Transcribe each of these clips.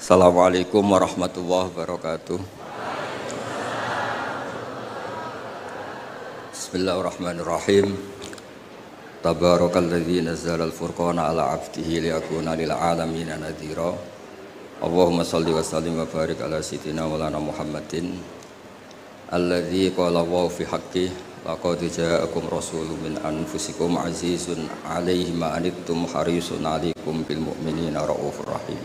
Assalamualaikum warahmatullahi wabarakatuh. Bismillahirrahmanirrahim. Tabarakalladzi nazzala al-furqana ala 'abdihi liyakuna lil 'alamin nadhira. Allahumma shalli wa sallim wa barik ala sayyidina maulana Muhammadin alladzi qala wa fi haqqi laqad ja'akum rasulun min anfusikum 'azizun 'alaihi ma anittum harisun 'alaikum bil mu'minina raufur rahim.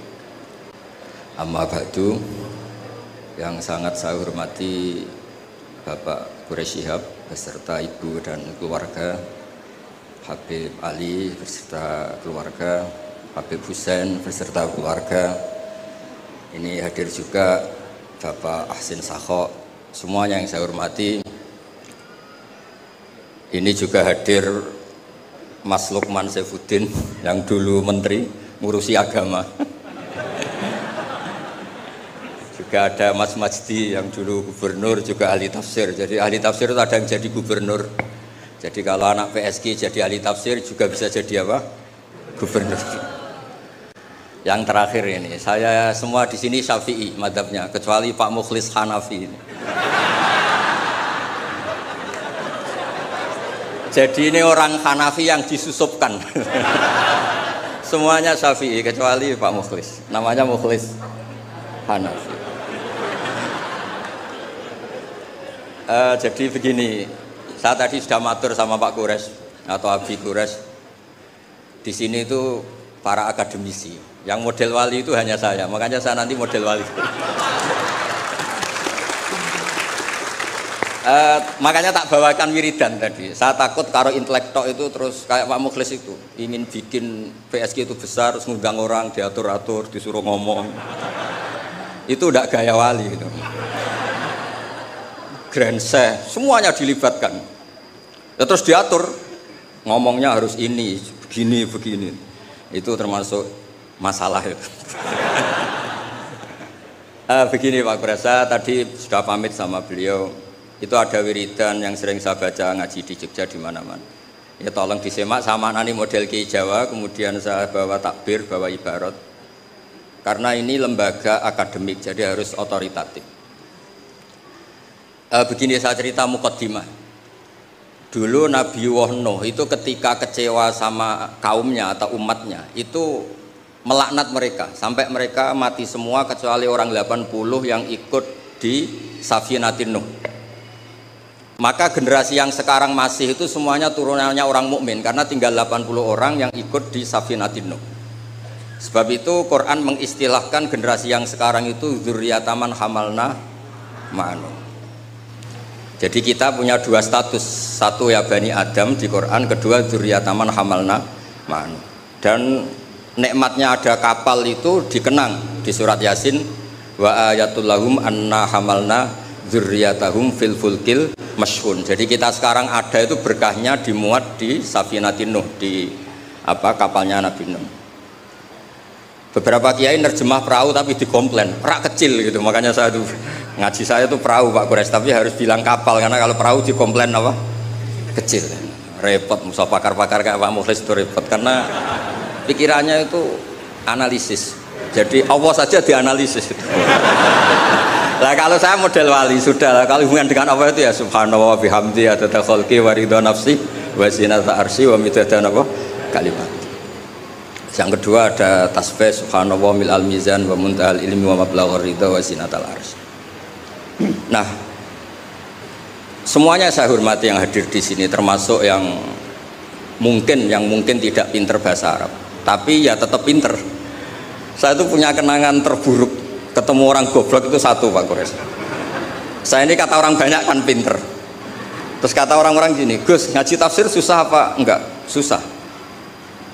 Amma ba'du, yang sangat saya hormati Bapak Quraisy Shihab beserta ibu dan keluarga, Habib Ali beserta keluarga, Habib Husain beserta keluarga. Ini hadir juga Bapak Ahsin Sakho, semuanya yang saya hormati. Ini juga hadir Mas Lukman Saifuddin yang dulu menteri ngurusi agama. Juga ada Mas Majdi yang dulu gubernur, juga ahli tafsir. Jadi ahli tafsir itu ada yang jadi gubernur. Jadi kalau anak PSG jadi ahli tafsir juga bisa jadi apa? Gubernur. Yang terakhir ini, saya semua di sini Syafi'i madhabnya, kecuali Pak Mukhlis Hanafi. Jadi ini orang Hanafi yang disusupkan. Semuanya Syafi'i kecuali Pak Mukhlis. Namanya Mukhlis Hanafi. Jadi begini, saya tadi sudah matur sama Pak Quraisy atau Abi Quraisy. Di sini itu para akademisi. Yang model wali itu hanya saya, makanya saya nanti model wali. Makanya tak bawakan wiridan tadi. Saya takut kalau intelektual itu terus kayak Pak Mukhlis itu ingin bikin PSG itu besar, terus ngundang orang diatur-atur, disuruh ngomong. Itu udah gaya wali gitu. Grand Sheikh, semuanya dilibatkan. Ya, terus diatur, ngomongnya harus ini, begini, begini. Itu termasuk masalah itu. Begini Pak Quraisy, tadi sudah pamit sama beliau. Itu ada wiridan yang sering saya baca ngaji di Jogja di mana-mana. Ya tolong disimak sama nani model Ki Jawa, kemudian saya bawa takbir, bawa ibarat. Karena ini lembaga akademik, jadi harus otoritatif. Begini saya cerita muqaddimah. Dulu Nabi Nuh itu ketika kecewa sama kaumnya atau umatnya, itu melaknat mereka sampai mereka mati semua kecuali orang 80 yang ikut di Safinatin Nuh. Maka generasi yang sekarang masih itu semuanya turunannya orang mukmin karena tinggal 80 orang yang ikut di Safinatin Nuh. Sebab itu Quran mengistilahkan generasi yang sekarang itu dzurriyyataman hamalna ma'anu. Jadi kita punya dua status, satu ya Bani Adam di Quran, kedua dzurriyyataman hamalna ma'anu. Dan nikmatnya ada kapal itu dikenang di surat Yasin, wa ayatul lahum anna hamalna dzurriyyatahum fil fulkil mashhun. Jadi kita sekarang ada itu berkahnya dimuat di Safinatin Nuh, di kapalnya Nabi Nuh. Beberapa kiai nerjemah perahu tapi dikomplain, rak kecil gitu. Makanya saya tuh ngaji saya tuh perahu Pak Quraisy, tapi harus bilang kapal karena kalau perahu dikomplain apa? Kecil. Repot, musa pakar-pakar kayak Pak Mukhlis itu repot karena pikirannya itu analisis. Jadi Allah saja dianalisis. Lah kalau saya model wali sudah lah, kalau hubungan dengan Allah itu ya subhanallah wa bihamdi adada khalqi wa ridha nafsi wa zinata arsy wa midada kalimat. Yang kedua ada tasbih subhanallah mil al mizan wa muntahal ilmi wa mablaghur ridha wa zinatal arsy. Nah, semuanya saya hormati yang hadir di sini, termasuk yang mungkin tidak pinter bahasa Arab, tapi ya tetap pinter. Saya itu punya kenangan terburuk ketemu orang goblok itu satu Pak Quraisy. Saya ini kata orang banyak kan pinter. Terus kata orang-orang gini, Gus ngaji tafsir susah apa? Enggak, susah.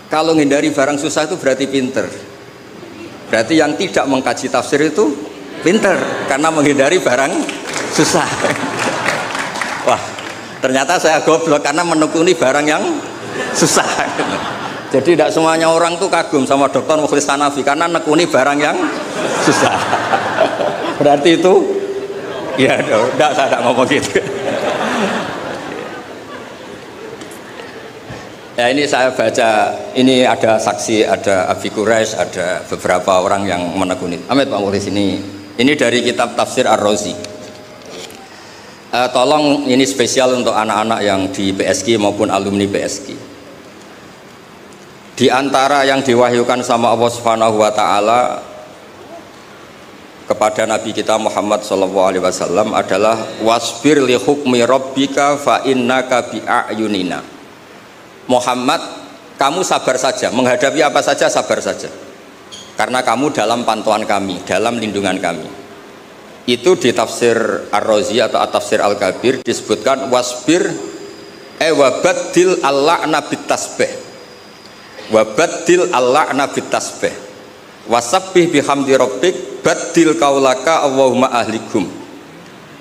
Kalau menghindari barang susah itu berarti pinter. Berarti yang tidak mengkaji tafsir itu pinter karena menghindari barang susah. Wah, ternyata saya goblok karena menekuni barang yang susah. Jadi tidak semuanya orang tuh kagum sama Dr. Mukhlis Hanafi karena nekuni barang yang susah. Berarti itu ya enggak, saya tidak ngomong gitu. Ya ini saya baca, ini ada saksi, ada Abi Quraisy, ada beberapa orang yang menekuni. Amit Pak Mukhlis ini dari kitab Tafsir Ar-Razi. Tolong ini spesial untuk anak-anak yang di PSG maupun alumni PSG. Di antara yang diwahyukan sama Allah Subhanahu wa taala kepada Nabi kita Muhammad SAW adalah wasbir li hukmi rabbika fa innaka bi a'yunina. Muhammad, kamu sabar saja, menghadapi apa saja sabar saja, karena kamu dalam pantauan kami, dalam lindungan kami. Itu di tafsir Ar-Razi atau Tafsir Al-Kabir disebutkan wasbir wabaddil al-la'na bitasbih, wabaddil al-la'na bitasbih, wasabbih bihamdi rabbik baddil kaulaka Allahumma ahlikum.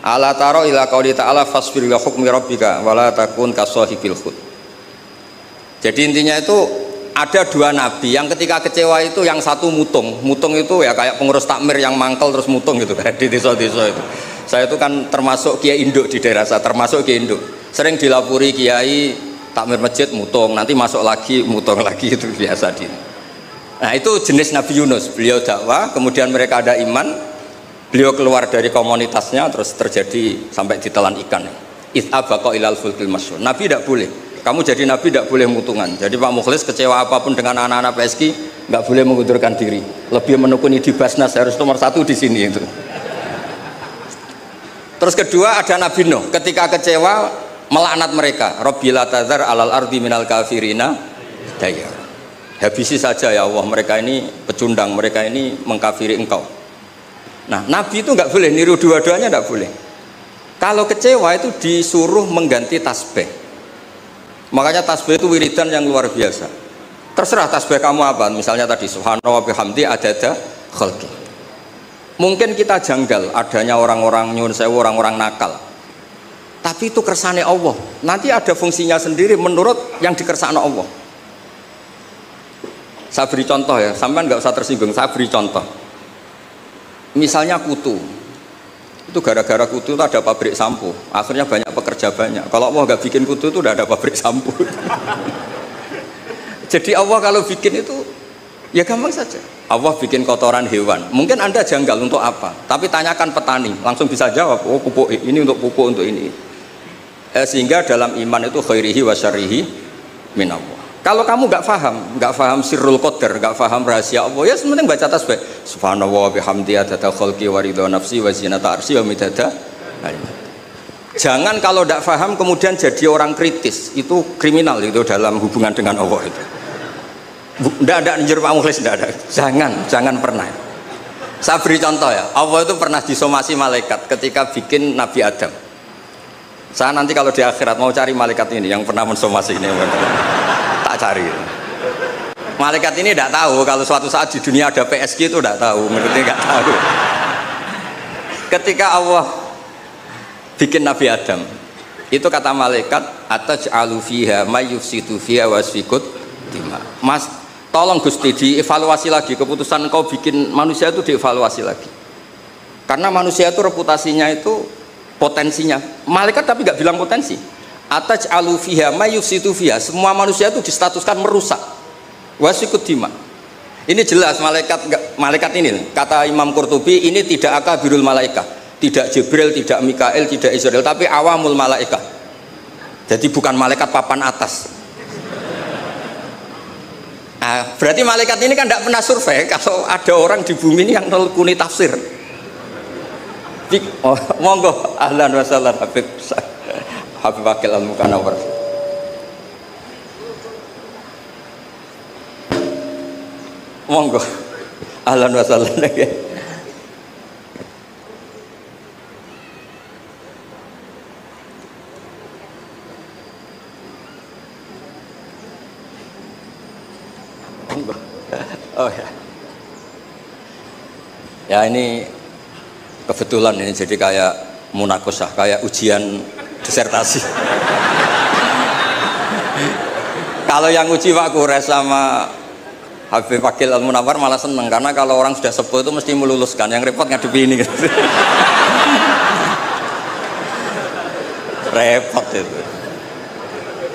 Ala taro ila qauli ta'ala fasbir li hukmi rabbika wala takun kasahibil khut. Jadi intinya itu ada dua nabi yang ketika kecewa itu yang satu mutung itu ya kayak pengurus takmir yang mangkel terus mutung gitu kan di desa-desa itu. Saya itu kan termasuk kiai induk di daerah saya, termasuk kiai induk. Sering dilapuri kiai takmir masjid mutung, nanti masuk lagi mutung lagi, itu biasa di. Nah itu jenis Nabi Yunus, beliau dakwah, kemudian mereka ada iman, beliau keluar dari komunitasnya terus terjadi sampai ditelan ikan. It'abaqa ilal fulkil masyhur. Nabi tidak boleh. Kamu jadi nabi tidak boleh mutungan. Jadi Pak Mukhlis kecewa apapun dengan anak-anak PSG nggak boleh mengundurkan diri. Lebih menekuni di Basnas, harus nomor satu di sini itu. Terus kedua ada Nabi Nuh, ketika kecewa melaknat mereka. Rabbil la tadzar alal ardi minal kafirina dayar. Habisi saja ya Allah, mereka ini pecundang, mereka ini mengkafiri engkau. Nah Nabi itu nggak boleh niru dua-duanya, nggak boleh. Kalau kecewa itu disuruh mengganti tasbih. Makanya tasbih itu wiridan yang luar biasa. Terserah tasbih kamu apa, misalnya tadi subhanallah bihamdi adada khalqi. Mungkin kita janggal adanya orang-orang nyuwun sewu, orang-orang nakal. Tapi itu kersane Allah. Nanti ada fungsinya sendiri menurut yang dikersane Allah. Saya beri contoh ya, sampean nggak usah tersinggung. Saya beri contoh. Misalnya kutu. Itu gara-gara kutu itu ada pabrik sampo, akhirnya banyak pekerja banyak. Kalau Allah nggak bikin kutu itu udah ada pabrik sampo. Jadi Allah kalau bikin itu ya gampang saja. Allah bikin kotoran hewan, mungkin Anda janggal untuk apa, tapi tanyakan petani, langsung bisa jawab, oh pupuk ini untuk pupuk untuk ini. Sehingga dalam iman itu khairihi wa syarrihi min Allah. Kalau kamu nggak paham sirrul qadar, nggak paham rahasia Allah, ya sementing baca tasbih. Subhanallah bihamdi adada khalqi wa ridha nafsi wa zinata arsy wa midada kalimat. Jangan kalau tidak paham kemudian jadi orang kritis, itu kriminal itu dalam hubungan dengan Allah itu. Tidak ada anjur Pak Mukhlis, tidak ada. Jangan pernah. Saya beri contoh ya, Allah itu pernah disomasi malaikat ketika bikin Nabi Adam. Saya nanti kalau di akhirat mau cari malaikat ini yang pernah mensomasi ini. Tak cari. Malaikat ini tidak tahu kalau suatu saat di dunia ada PSG, itu tidak tahu, menurutnya nggak tahu. Ketika Allah bikin Nabi Adam, itu kata malaikat ataj'alu fiha may yufsidu fiha wasfikut dima. Mas, tolong Gusti dievaluasi lagi keputusan kau bikin manusia itu, dievaluasi lagi. Karena manusia itu reputasinya itu potensinya. Malaikat tapi nggak bilang potensi. Ataj'alu fiha may yufsidu fiha, semua manusia itu distatuskan merusak. Wasikut dima. Ini jelas malaikat ini kata Imam Qurtubi, ini tidak akabirul malaikat, tidak Jibril, tidak Mikael, tidak Israel, tapi awamul malaikat. Jadi bukan malaikat papan atas. Nah, berarti malaikat ini kan tidak pernah survei kalau ada orang di bumi ini yang nelkuni tafsir. Oh, monggo ahlan wa sahlan Habib Wakil Al-Mukanawar. Monggo ahlan wa sahlan lagi. Monggo. Oh ya. Ya ini kebetulan ini jadi kayak munakosah, kayak ujian disertasi. Kalau yang uji Pak Quraisy sama Habib Wakil Al-Munawar malah seneng, karena kalau orang sudah sepuh itu mesti meluluskan, yang repot ngadepi ini gitu. Repot itu.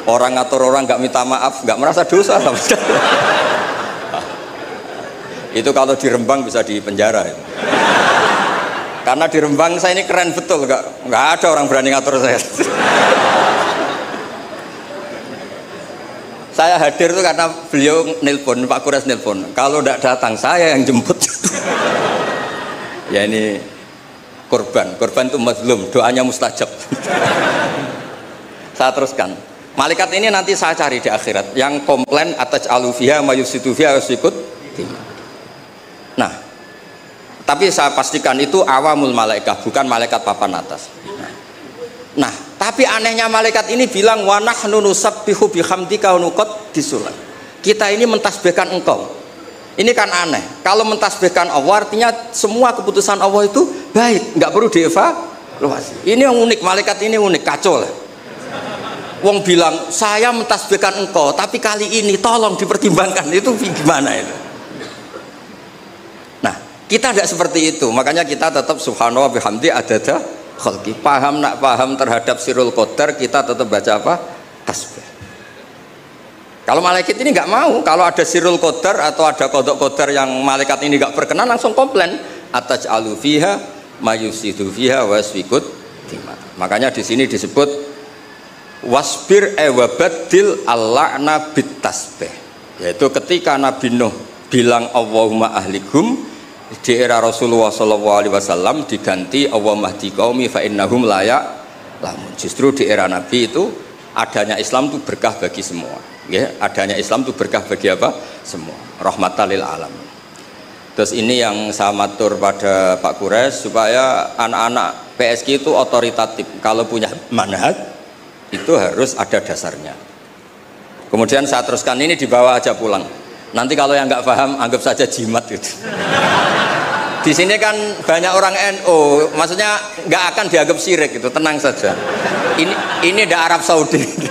Orang ngatur orang nggak minta maaf, nggak merasa dosa sama sekali. Itu kalau di Rembang bisa di penjara itu. Karena di Rembang saya ini keren betul, nggak ada orang berani ngatur saya. Saya hadir itu karena beliau nelpon, Pak Kures nelpon. Kalau tidak datang saya yang jemput. Ya ini korban itu mazlum, doanya mustajab. Saya teruskan. Malaikat ini nanti saya cari di akhirat. Yang komplain atas alufiha mayusitu fiha wasikut. Nah, tapi saya pastikan itu awamul malaikat, bukan malaikat papan atas. Nah, tapi anehnya malaikat ini bilang wa nahnu nusabbihu bihamdika wa nuqaddisu lak. Kita ini mentasbihkan engkau. Ini kan aneh. Kalau mentasbihkan Allah artinya semua keputusan Allah itu baik, nggak perlu dievaluasi. Ini yang unik, malaikat ini unik, kacau lah. Wong bilang saya mentasbihkan engkau, tapi kali ini tolong dipertimbangkan. Itu gimana itu? Nah, kita tidak seperti itu. Makanya kita tetap subhanallah bihamdi adada khalqi. Paham terhadap sirul qadar, kita tetap baca apa? Tasbih. Kalau malaikat ini nggak mau, kalau ada sirul qadar atau ada kodok qadar yang malaikat ini nggak berkenan, langsung komplain ataj alufiha mayusidu fiha wasfikut. Makanya di sini disebut wasbir ewabadil al-la'na bit tasbih, yaitu ketika Nabi Nuh bilang Allahumma ahlikum di era Rasulullah SAW diganti Allahumma hdi qaumi fa innahum la ya'lamun. Justru di era Nabi itu adanya Islam itu berkah bagi semua. Ya, adanya Islam itu berkah bagi apa? Semua. Rahmatan lil alamin. Terus ini yang saya matur pada Pak Kures supaya anak-anak PSG itu otoritatif. Kalau punya manhaj itu harus ada dasarnya. Kemudian saya teruskan ini dibawa aja pulang. Nanti kalau yang nggak paham anggap saja jimat gitu. Di sini kan banyak orang NU, maksudnya nggak akan dianggap syirik gitu, tenang saja. Ini di Arab Saudi.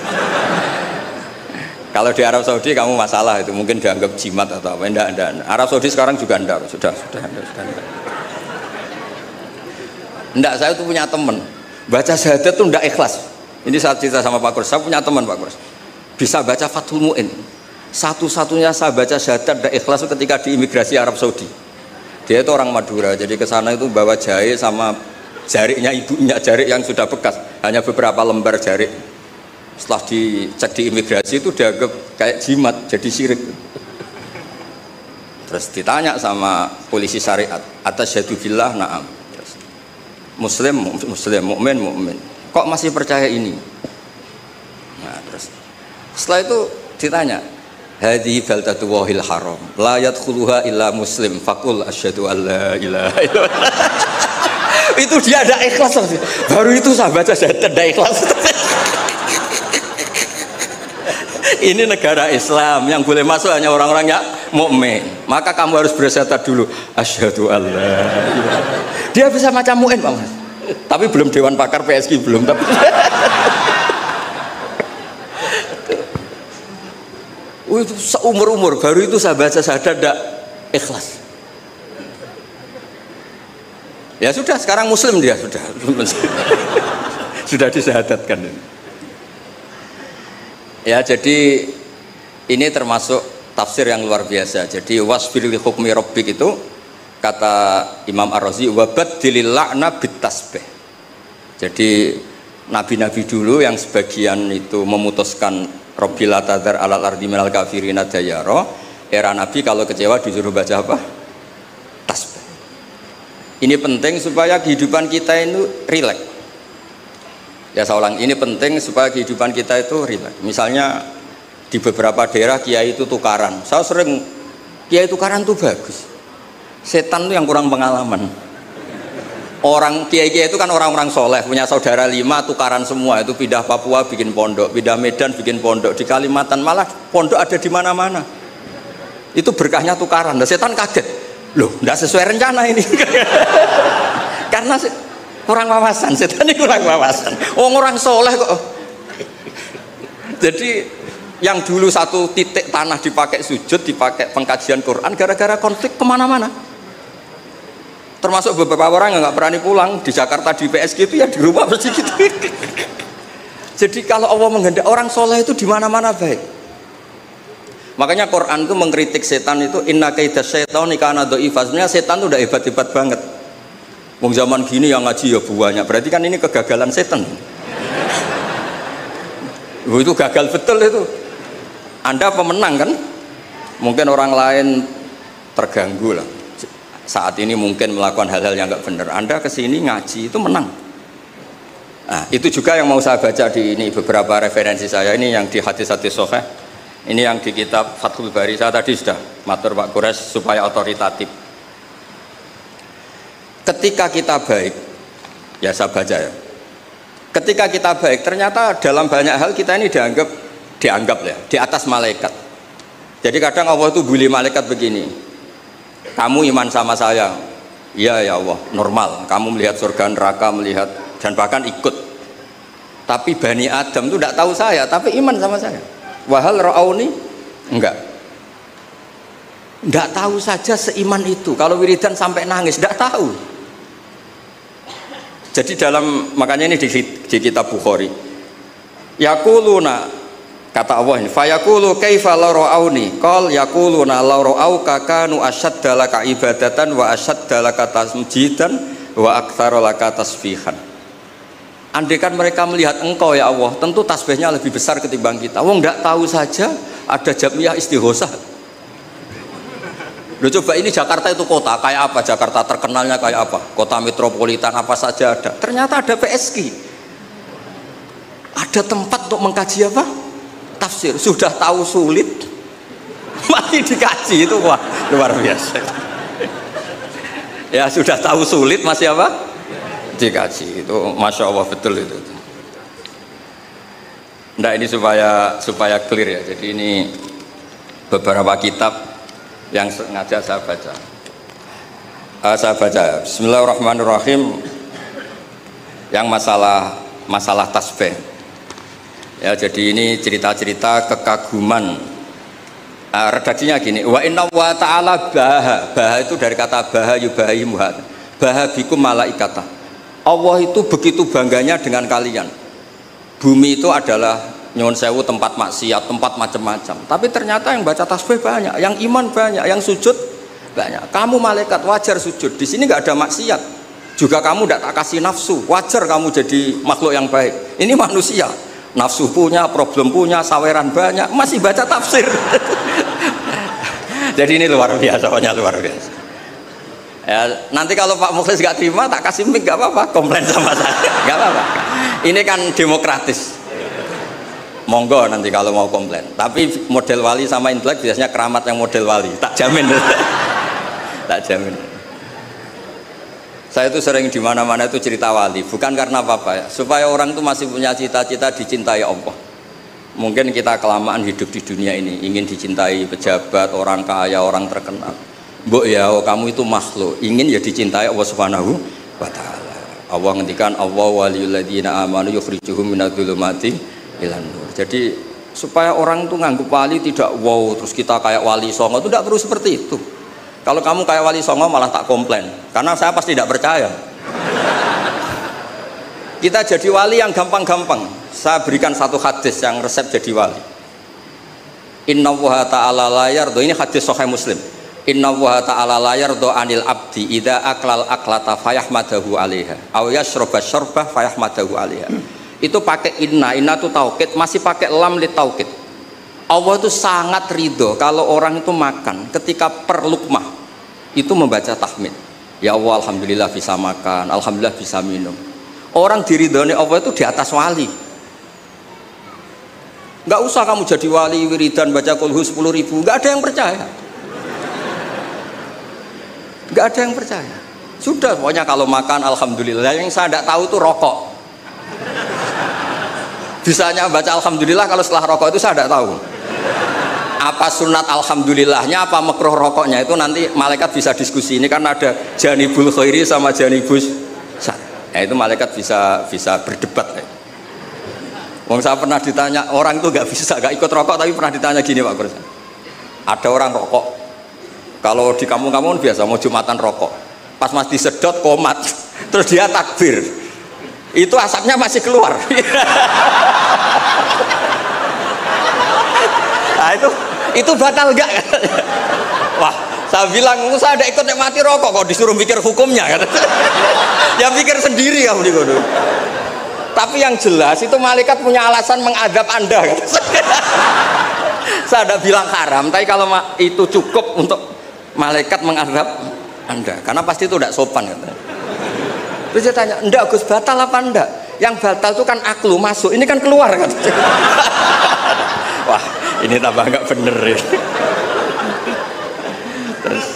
Kalau di Arab Saudi kamu masalah itu mungkin dianggap jimat atau apa? Enggak. Arab Saudi sekarang juga enggak, sudah. Enggak, saya tuh punya teman baca syahadat tuh enggak ikhlas. Ini saat cerita sama Pak Kurs, saya punya teman Pak Kurs bisa baca Fathul Mu'in. Satu-satunya saya baca syahadat enggak ikhlas itu ketika di imigrasi Arab Saudi. Dia itu orang Madura, jadi ke sana itu bawa jahe sama jariknya ibunya, jarik yang sudah bekas, hanya beberapa lembar jarik. Setelah dicek di imigrasi itu dianggap kayak jimat, jadi syirik. Terus ditanya sama polisi syariat, atasyhadu billah, na'am. Muslim, mukmin. Kok masih percaya ini? Nah, terus setelah itu ditanya, hadhi baldatu wahil haram, la yadkhuluha illa muslim, faqul asyhadu alla ilaha illallah. Itu dia ada ikhlas. Baru itu saya baca syahadat ada ikhlas. Ini negara Islam, yang boleh masuk hanya orang-orang yang mukmin. Maka kamu harus bersyahadat dulu, asyhadu alla. Dia bisa macam mu'in, Pak. Tapi belum dewan pakar PSG belum. Tapi itu seumur-umur baru itu saya baca syahadat tidak ikhlas. Ya sudah, sekarang muslim dia sudah disyahadatkan. Ya, jadi ini termasuk tafsir yang luar biasa. Jadi wasbir li hukmi rabbik itu kata Imam Ar-Razi wabaddilil la'na bitasbih. Jadi nabi-nabi dulu yang sebagian itu memutuskan Rabbil tadzar alal ardi minal kafirina dayara, era nabi kalau kecewa disuruh baca apa? Tasbih. Ini penting supaya kehidupan kita itu rileks. Ya saya ulang, ini penting supaya kehidupan kita itu rileks. Misalnya di beberapa daerah kiai itu tukaran. Saya sering kiai tukaran itu bagus. Setan itu yang kurang pengalaman. Orang kiai-kiai itu kan orang-orang soleh, punya saudara 5 tukaran semua, itu pindah Papua bikin pondok, pindah Medan bikin pondok, di Kalimantan malah pondok ada di mana-mana. Itu berkahnya tukaran. Dan setan kaget, loh, tidak sesuai rencana ini. Karena kurang wawasan, setan ini kurang wawasan. Orang soleh kok. Jadi yang dulu satu titik tanah dipakai sujud, dipakai pengkajian Quran, gara-gara konflik kemana-mana. Termasuk beberapa orang yang nggak berani pulang di Jakarta di PSG itu ya di rumah mesti gitu. Jadi kalau Allah menghendaki orang soleh itu di mana-mana baik. Makanya Quran itu mengkritik setan itu inna kaidas syaitani kana dha'ifa. Sebenarnya setan itu udah hebat-hebat banget. Wong zaman gini yang ngaji ya banyak. Berarti kan ini kegagalan setan. Itu gagal betul itu. Anda pemenang kan? Mungkin orang lain terganggu lah. Saat ini mungkin melakukan hal-hal yang nggak benar. Anda kesini ngaji itu menang. Nah, itu juga yang mau saya baca di ini beberapa referensi saya ini yang di hadis-hadis sahih. Ini yang di kitab Fathul Bari. Saya tadi sudah matur Pak Kures supaya otoritatif. Ketika kita baik, ya saya baca ya. Ketika kita baik, ternyata dalam banyak hal kita ini dianggap ya di atas malaikat. Jadi kadang Allah itu bully malaikat begini. Kamu iman sama saya, iya ya Allah, normal. Kamu melihat surga neraka, melihat dan bahkan ikut. Tapi Bani Adam itu tidak tahu saya, tapi iman sama saya. Wahal ra'auni enggak. Enggak tahu saja seiman itu. Kalau wiridan sampai nangis, enggak tahu. Jadi makanya ini di kitab Bukhari. Yaquluna, kata Allah ini, fayaqulu kaifa la ra'auni? Qal yaquluna la ra'auka kanu ashadda laka ibadatan wa ashadda laka tasjidan wa aktsara laka tasbihan. Andaikan mereka melihat engkau ya Allah, tentu tasbihnya lebih besar ketimbang kita. Wong enggak tahu saja ada jamiah istighosah. Loh coba ini Jakarta itu kota kayak apa? Jakarta terkenalnya kayak apa? Kota metropolitan apa saja ada. Ternyata ada PSG. Ada tempat untuk mengkaji apa? Tafsir. Sudah tahu sulit masih dikaji, itu wah luar biasa. Ya sudah tahu sulit masih apa? Dikaji. Itu Masya Allah betul itu. Nah ini supaya clear ya. Jadi ini beberapa kitab yang sengaja saya baca. Saya baca Bismillahirrahmanirrahim yang masalah tasbih. Ya, jadi ini cerita-cerita kekaguman. Redaksinya gini, wa inna wa ta'ala baha itu dari kata baha yubahi muhat. Baha bikum malaikata. Allah itu begitu bangganya dengan kalian. Bumi itu adalah nyuwun sewu tempat maksiat, tempat macam-macam. Tapi ternyata yang baca tasbih banyak, yang iman banyak, yang sujud banyak. Kamu malaikat wajar sujud. Di sini nggak ada maksiat. Juga kamu tidak tak kasih nafsu. Wajar kamu jadi makhluk yang baik. Ini manusia. Nafsu punya, problem punya, saweran banyak, masih baca tafsir. Jadi ini luar biasa, pokoknya luar biasa. Ya, nanti kalau Pak Mukhlis nggak terima, tak kasih mic nggak apa-apa, komplain sama saya, nggak apa-apa. Ini kan demokratis. Monggo nanti kalau mau komplain. Tapi model wali sama intelek biasanya keramat yang model wali, tak jamin. Tak jamin. Saya itu sering di mana-mana itu cerita wali, bukan karena apa-apa ya, supaya orang itu masih punya cita-cita dicintai Allah. Mungkin kita kelamaan hidup di dunia ini, ingin dicintai pejabat, orang kaya, orang terkenal. Mbok ya, kamu itu makhluk, ingin ya dicintai Allah Subhanahu wa taala. Allah ngendikan Allah waliyul ladzina amanu yukhrijuhum minadz-dzulumati ilan nur. Jadi supaya orang itu nganggep wali tidak wow, terus kita kayak wali songo, itu tidak perlu seperti itu. Kalau kamu kayak wali songo malah tak komplain, karena saya pasti tidak percaya. Kita jadi wali yang gampang-gampang. Saya berikan satu hadis yang resep jadi wali. Inna wa ta'ala la yardo, ini hadis Sahih Muslim. Inna wa ta'ala la yardo anil abdi idza aklal aklata fayahmadahu alaiha aw yashroba syarbah fayahmadahu alaiha. Itu pakai inna itu taukid, masih pakai lam li taukid. Allah itu sangat ridho kalau orang itu makan ketika per lukmah itu membaca tahmid. Ya Allah, alhamdulillah bisa makan, alhamdulillah bisa minum. Orang diridhoni Allah itu di atas wali. Nggak usah kamu jadi wali wiridan baca kulhu 10.000, nggak ada yang percaya. Nggak ada yang percaya. Sudah, pokoknya kalau makan alhamdulillah. Yang saya tidak tahu itu rokok. Bisanya baca alhamdulillah kalau setelah rokok itu saya tidak tahu. Apa sunat alhamdulillahnya, apa makruh rokoknya itu nanti malaikat bisa diskusi. Ini kan ada janibul khairi sama janibus syarr. Ya, itu malaikat bisa berdebat. Ya. Wong saya pernah ditanya, orang itu nggak ikut rokok, tapi pernah ditanya gini Pak Guru. Ada orang rokok. Kalau di kampung-kampung biasa mau jumatan rokok. Pas mas disedot komat, terus dia takbir. itu asapnya masih keluar. Nah itu batal enggak? Wah, saya bilang saya ada ikut mati rokok kok disuruh mikir hukumnya kan? Ya pikir sendiri kamu di kono. Tapi yang jelas itu malaikat punya alasan mengadab Anda kan? Saya tidak bilang haram, tapi kalau itu cukup untuk malaikat mengadab Anda, karena pasti itu tidak sopan kan? Terus dia tanya, enggak Gus, batal apa enggak? Yang batal itu kan aklu masuk, ini kan keluar kan? Wah, ini tambah enggak bener ya. Terus,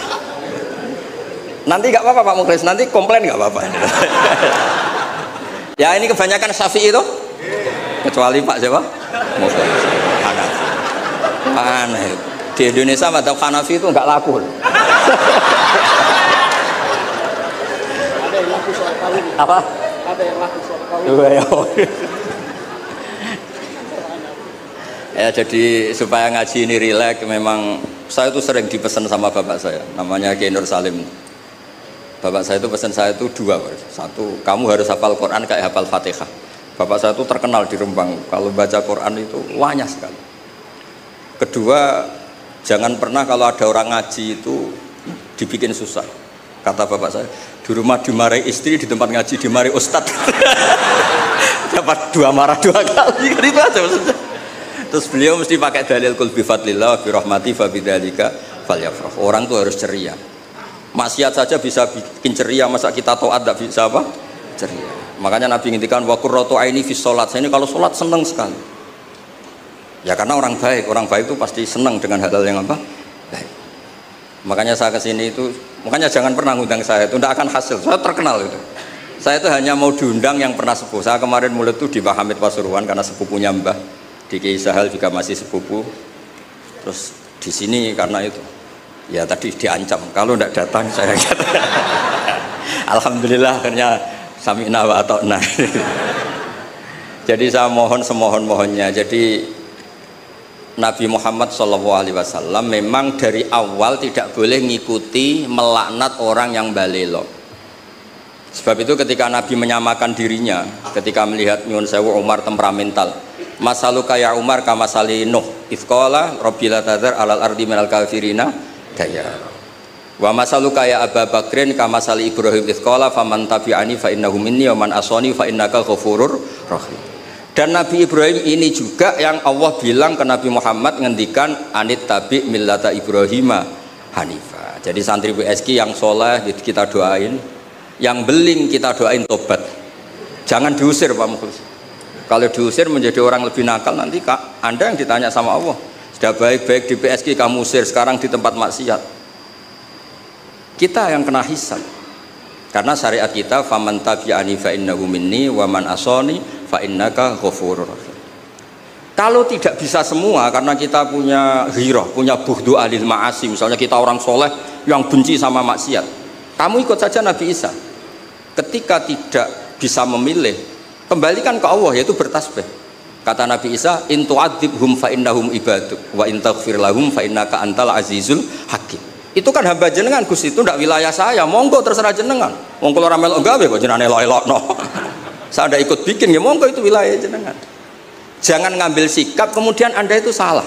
nanti enggak apa-apa Pak Mukhlis, nanti komplain enggak apa-apa. Ya ini kebanyakan Syafi'i itu, kecuali Pak siapa? Mukhlis, Hanafi. Aneh, di Indonesia madzhab Hanafi itu enggak laku. Apa? Ada yang laku soal kawin. Ya jadi supaya ngaji ini rileks, memang saya itu sering dipesan sama bapak saya, namanya Kiai Nur Salim. Bapak saya itu pesan saya itu dua, satu kamu harus hafal Quran kayak hafal Fatihah. Bapak saya itu terkenal di Rembang kalau baca Quran itu wanyah sekali. Kedua, jangan pernah kalau ada orang ngaji itu dibikin susah. Kata bapak saya, di rumah dimarahi istri, di tempat ngaji dimarahi ustadz. Dapat dua marah dua kali, itu aja maksudnya. Terus beliau mesti pakai dalil kul bi fadlillah bi rahmati fa bidzalika falyafrah. Orang tuh harus ceria. Maksiat saja bisa bikin ceria, masa kita taat tidak bisa apa? Ceria. Makanya Nabi ngintikan wa qurratu aini fi sholat. Saya ini kalau sholat senang sekali. Ya karena orang baik itu pasti senang dengan hal-hal yang apa? Baik. Makanya saya kesini itu, makanya jangan pernah ngundang saya, itu tidak akan hasil. Saya terkenal itu. Saya itu hanya mau diundang yang pernah sepuh. Saya kemarin mulai itu di Pak Hamid Pasuruan karena sepupunya Mbah. Di Kiai Sahal juga masih sepupu. Terus di sini karena itu. Ya tadi diancam, kalau tidak datang saya kata. Alhamdulillah akhirnya sami'na wa ata'na. Jadi saya mohon semohon-mohonnya. Jadi Nabi Muhammad SAW memang dari awal tidak boleh ngikuti melaknat orang yang balelo. Sebab itu ketika Nabi menyamakan dirinya, ketika melihat Nyun Sewu Umar temperamental, masaluka ya Umar kamasali Nuh ifqala Rabbil tadzar alal ardi minal kafirina daya. Wa masaluka ya Abu Bakrin kamasali Ibrahim ifqala faman tabi'ani fa innahu minni wa man asani fa innaka ghafurur rahim. Dan Nabi Ibrahim ini juga yang Allah bilang ke Nabi Muhammad ngendikan anit tabi millata Ibrahima Hanifah. Jadi santri BSK yang soleh kita doain, yang beling kita doain tobat. Jangan diusir Pak Mukhlis. Kalau diusir menjadi orang lebih nakal, nanti Anda yang ditanya sama Allah. Sudah baik-baik di BSK kamu usir, sekarang di tempat maksiat. Kita yang kena hisab. Karena syariat kita faman tabi'ani fa innahu minni wa man asani fa innaka ghafurur rahim. Kalau tidak bisa semua karena kita punya ghirah, punya bughdu alil ma'asi, misalnya kita orang soleh yang benci sama maksiat, kamu ikut saja Nabi Isa. Ketika tidak bisa memilih, kembalikan ke Allah, yaitu bertasbih. Kata Nabi Isa, in tu'adzibhum fa innahum ibaduk wa in taghfir lahum fa innaka antal azizul hakim. Itu kan hamba jenengan, Gus, itu tidak wilayah saya, monggo terserah jenengan. Monggo ora melok gawe kok jenengan elok-elokno. Saya ada ikut bikin, ya monggo itu wilayah jenengan. Jangan ngambil sikap kemudian Anda itu salah.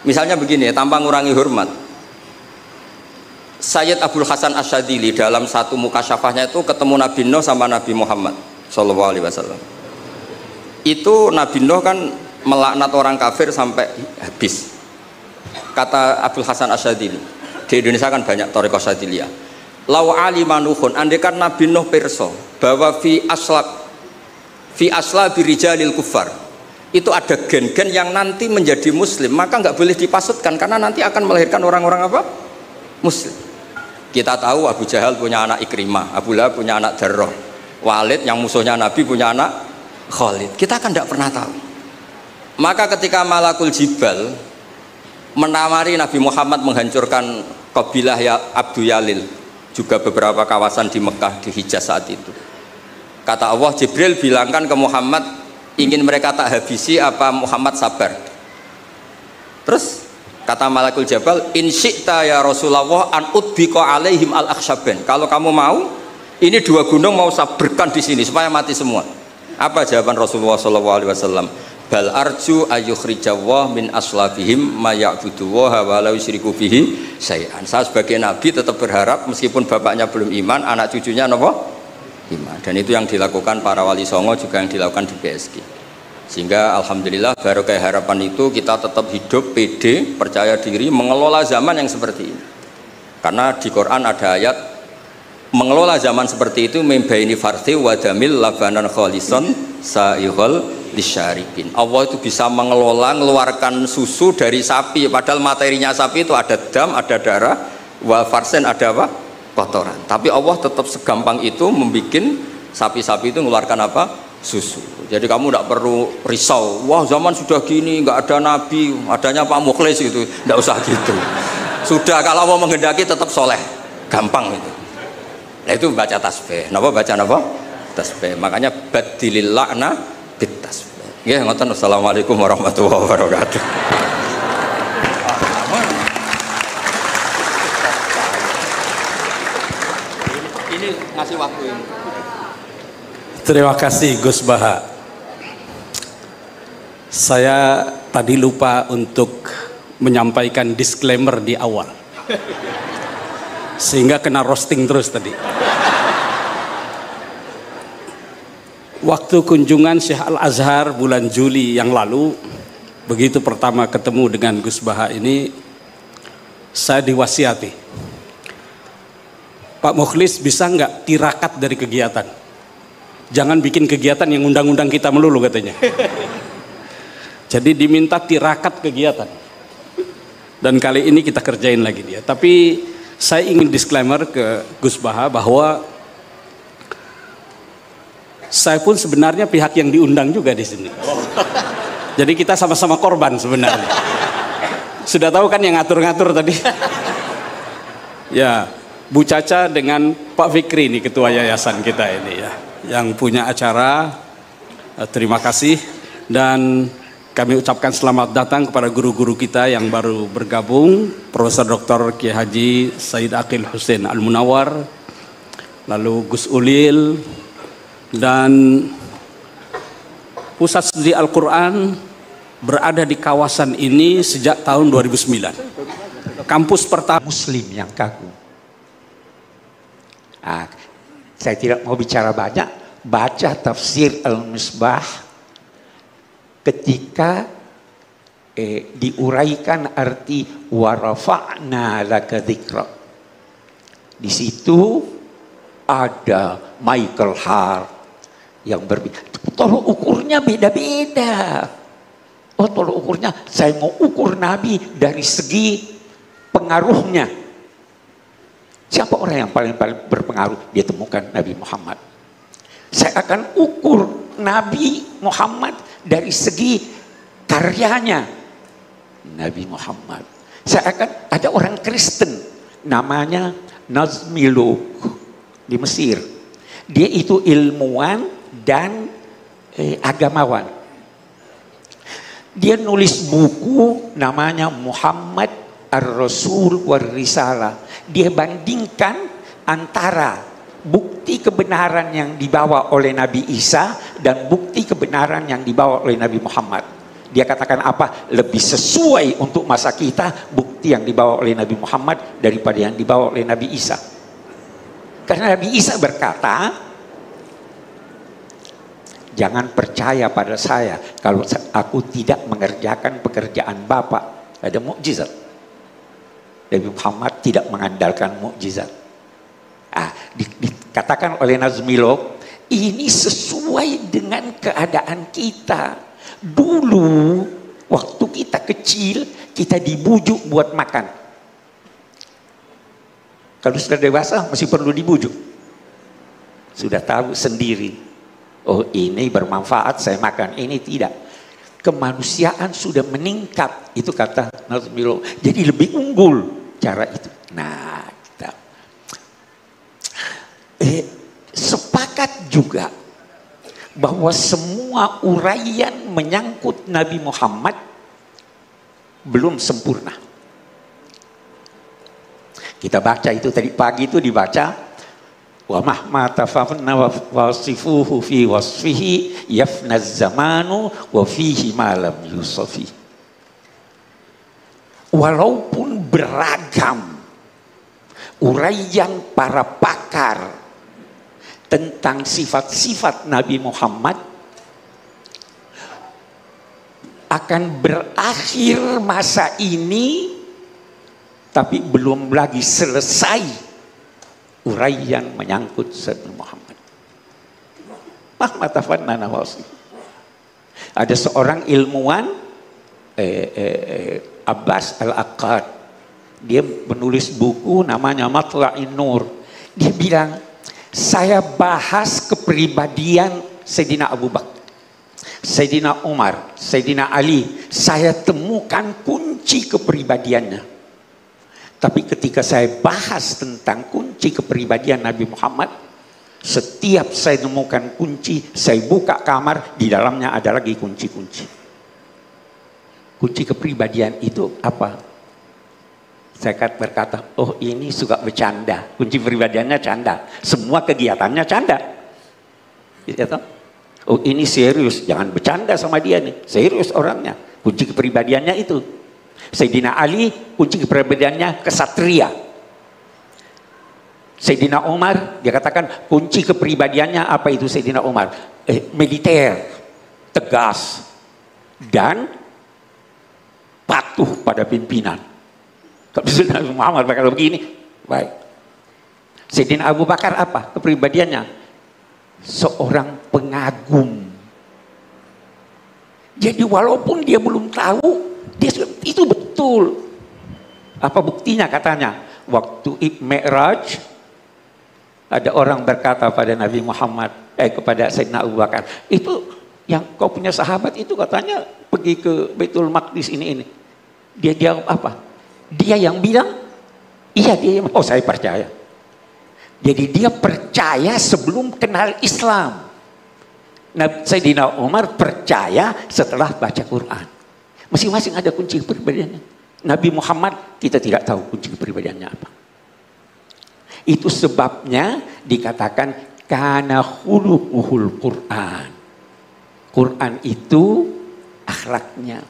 Misalnya begini, tanpa ngurangi hormat. Sayyid Abdul Hasan Asyadili dalam satu mukasyafahnya itu ketemu Nabi Nuh sama Nabi Muhammad sallallahu alaihi wasallam. Itu Nabi Nuh kan melaknat orang kafir sampai habis. Kata Abdul Hasan Asyadili, di Indonesia kan banyak thariqah Syadiliyah. Lau alimanuhun, andekan Nabi Nuh pirsa bahwa fi asla birijalil kufar itu ada gen-gen yang nanti menjadi muslim, maka nggak boleh dipasutkan karena nanti akan melahirkan orang-orang apa? Muslim. Kita tahu Abu Jahal punya anak Ikrimah, Abu Lahab punya anak Darrah, Walid yang musuhnya Nabi punya anak Khalid. Kita kan tidak pernah tahu. Maka ketika Malakul Jibal menawari Nabi Muhammad menghancurkan kabilah ya Abdu Yalil, juga beberapa kawasan di Mekah, di Hijaz saat itu, kata Allah, Jibril bilangkan ke Muhammad, ingin mereka tak habisi apa Muhammad sabar. Terus kata Malakul Jabal, in syi'ta ya Rasulullah an udbiqa alaihim al-akhsyaben, kalau kamu mau Ini 2 gunung mau sabrkan di sini supaya mati semua. Apa jawaban Rasulullah SAW? Bal arju ayyukhrijawah min aslabihim ma ya'budu wa la yusyriku bihi syai'an. Saya sebagai nabi tetap berharap meskipun bapaknya belum iman, anak cucunya apa? Iman. Dan itu yang dilakukan para wali songo, juga yang dilakukan di PSG. Sehingga alhamdulillah barokah harapan itu kita tetap hidup pede, percaya diri mengelola zaman yang seperti ini. Karena di Quran ada ayat mengelola zaman seperti itu membaini farthi wadamil labanan kholison sa'ihol lisyaribin. Allah itu bisa mengelola, mengeluarkan susu dari sapi, padahal materinya sapi itu ada dam, ada darah, wal farsen ada apa? Kotoran. Tapi Allah tetap segampang itu membuat sapi-sapi itu mengeluarkan apa? Susu. Jadi kamu tidak perlu risau, wah zaman sudah gini, nggak ada nabi, adanya Pak Mukhlis gitu, tidak usah gitu. Sudah, kalau mau menghendaki tetap soleh, gampang itu. Nah itu baca tasbih. Napa baca napa? Tasbih. Makanya badilil la'na bit tasbih. Ya, ngoten. Assalamualaikum warahmatullahi wabarakatuh. Ini ngasih waktu ini. Terima kasih Gus Baha. Saya tadi lupa untuk menyampaikan disclaimer di awal, sehingga kena roasting terus tadi. Waktu kunjungan Syekh Al-Azhar bulan Juli yang lalu, begitu pertama ketemu dengan Gus Baha ini, saya diwasiati, Pak Mukhlis bisa nggak tirakat dari kegiatan? Jangan bikin kegiatan yang undang-undang kita melulu katanya. Jadi diminta tirakat kegiatan. Dan kali ini kita kerjain lagi dia. Tapi saya ingin disclaimer ke Gus Baha bahwa saya pun sebenarnya pihak yang diundang juga di sini. Jadi kita sama-sama korban sebenarnya. Sudah tahu kan yang ngatur-ngatur tadi? Ya, Bu Caca dengan Pak Fikri ini ketua yayasan kita ini ya, yang punya acara. Terima kasih dan kami ucapkan selamat datang kepada guru-guru kita yang baru bergabung, Profesor Dr. Kiai Haji Said Aqil Hussein Al-Munawar, lalu Gus Ulil, dan Pusat Studi Al-Quran berada di kawasan ini sejak tahun 2009. Kampus pertama Muslim yang kaku. Nah, saya tidak mau bicara banyak, baca tafsir Al-Misbah ketika diuraikan arti warafa'na laka dzikra. Di situ ada Michael Hart yang berbeda. Tolong ukurnya beda-beda. Oh, tolong ukurnya, saya mau ukur Nabi dari segi pengaruhnya. Siapa orang yang paling berpengaruh? Dia temukan Nabi Muhammad. Saya akan ukur Nabi Muhammad dari segi karyanya. Nabi Muhammad. Saya akan, ada orang Kristen namanya Nazmiluk di Mesir. Dia itu ilmuwan dan agamawan. Dia nulis buku namanya Muhammad Ar-Rasul war-Risalah. Dia bandingkan antara bukti kebenaran yang dibawa oleh Nabi Isa dan bukti kebenaran yang dibawa oleh Nabi Muhammad. Dia katakan apa? Lebih sesuai untuk masa kita bukti yang dibawa oleh Nabi Muhammad daripada yang dibawa oleh Nabi Isa. Karena Nabi Isa berkata, jangan percaya pada saya kalau aku tidak mengerjakan pekerjaan Bapa. Ada mukjizat. Nabi Muhammad tidak mengandalkan mukjizat. Dikatakan oleh Nazmilok, ini sesuai dengan keadaan kita. Dulu waktu kita kecil, kita dibujuk buat makan. Kalau sudah dewasa masih perlu dibujuk. Sudah tahu sendiri. Oh, ini bermanfaat, saya makan. Ini tidak. Kemanusiaan sudah meningkat. Itu kata Nazmilok. Jadi lebih unggul cara itu. Nah, kita sepakat juga bahwa semua uraian menyangkut Nabi Muhammad belum sempurna. Kita baca itu tadi pagi itu dibaca Wa mahma tafafanna wasifuhu fi wasfihi yafna zamanu wa fihi malam yusofi. Walaupun beragam uraian para pakar tentang sifat-sifat Nabi Muhammad, akan berakhir masa ini tapi belum lagi selesai uraian menyangkut Sayyidina Muhammad. Ada seorang ilmuwan Abbas Al-Aqad, dia menulis buku namanya Matla'in Nur. Dia bilang, saya bahas kepribadian Sayyidina Abu Bakar, Sayyidina Umar, Sayyidina Ali, saya temukan kunci kepribadiannya. Tapi ketika saya bahas tentang kunci kepribadian Nabi Muhammad, setiap saya temukan kunci, saya buka kamar, di dalamnya ada lagi kunci-kunci. Kunci kepribadian itu apa? Saya berkata, oh ini suka bercanda. Kunci kepribadiannya canda. Semua kegiatannya canda. Oh ini serius, jangan bercanda sama dia nih. Serius orangnya. Kunci kepribadiannya itu. Sayyidina Ali, kunci kepribadiannya kesatria. Sayyidina Umar, dia katakan kunci kepribadiannya apa itu Sayyidina Umar? Militer, tegas, dan patuh pada pimpinan. Kalau Sayyidina Muhammad bakal begini, baik. Sayyidina Abu Bakar apa kepribadiannya? Seorang pengagum. Jadi walaupun dia belum tahu, dia itu betul. Apa buktinya katanya? Waktu Mi'raj, ada orang berkata pada Nabi Muhammad, kepada Sayyidina Abu Bakar, itu yang kau punya sahabat itu katanya pergi ke Baitul Maqdis ini. Dia jawab apa? Dia yang bilang, iya dia yang, oh saya percaya. Jadi dia percaya sebelum kenal Islam. Sayyidina Umar percaya setelah baca Quran. Masing-masing ada kunci kepribadiannya. Nabi Muhammad kita tidak tahu kunci kepribadiannya apa. Itu sebabnya dikatakan kana khuluquhul Quran. Quran itu akhlaknya.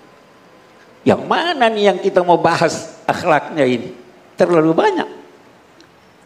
Yang mana nih yang kita mau bahas akhlaknya ini? Terlalu banyak.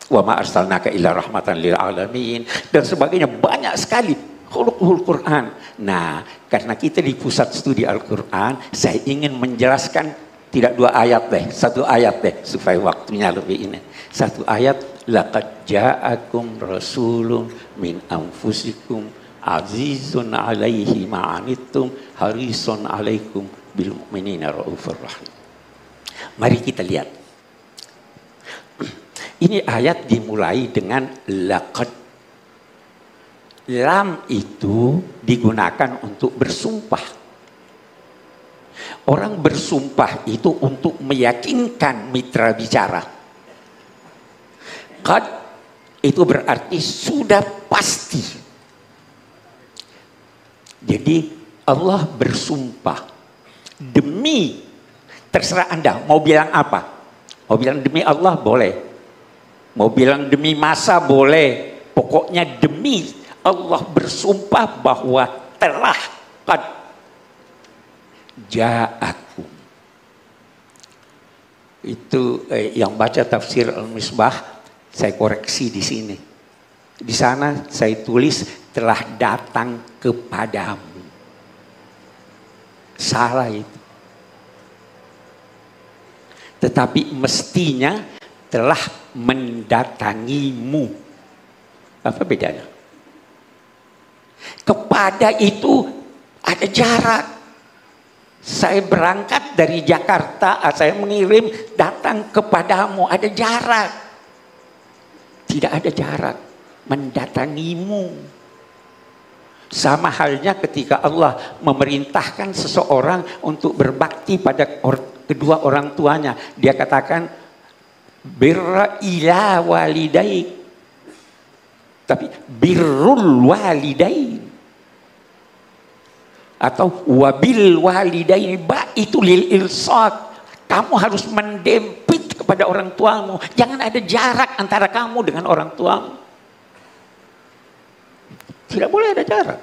Wa ma arsalnaka illa rahmatan lil alamin dan sebagainya, banyak sekali. Khuluquhul Quran. Nah, karena kita di pusat studi Al-Quran, saya ingin menjelaskan tidak 2 ayat deh, 1 ayat deh supaya waktunya lebih ini. 1 ayat, laqad ja'akum rasulun min anfusikum azizun 'alaihi ma'anittum harisun 'alaikum bil mu'minina raufur rahim. Mari kita lihat. Ini ayat dimulai dengan laqad. Lam itu digunakan untuk bersumpah. Orang bersumpah itu untuk meyakinkan mitra bicara. Qad itu berarti sudah pasti. Jadi Allah bersumpah demi, terserah Anda mau bilang apa. Mau bilang demi Allah boleh. Mau bilang demi masa boleh. Pokoknya demi Allah bersumpah bahwa telah qad ja'akum. Itu yang baca tafsir Al-Misbah, saya koreksi di sini. Di sana saya tulis telah datang kepadamu. Salah itu. Tetapi mestinya telah mendatangimu. Apa bedanya? Kepada itu ada jarak. Saya berangkat dari Jakarta, saya mengirim datang kepadamu, ada jarak. Tidak ada jarak, mendatangimu. Sama halnya ketika Allah memerintahkan seseorang untuk berbakti pada kedua orang tuanya. Dia katakan, birra ila walidaik. Tapi birrul walidain. Atau wabil walidain. Ba itu lil ilsaq. Kamu harus mendempit kepada orang tuamu. Jangan ada jarak antara kamu dengan orang tuamu. Tidak boleh ada jarak.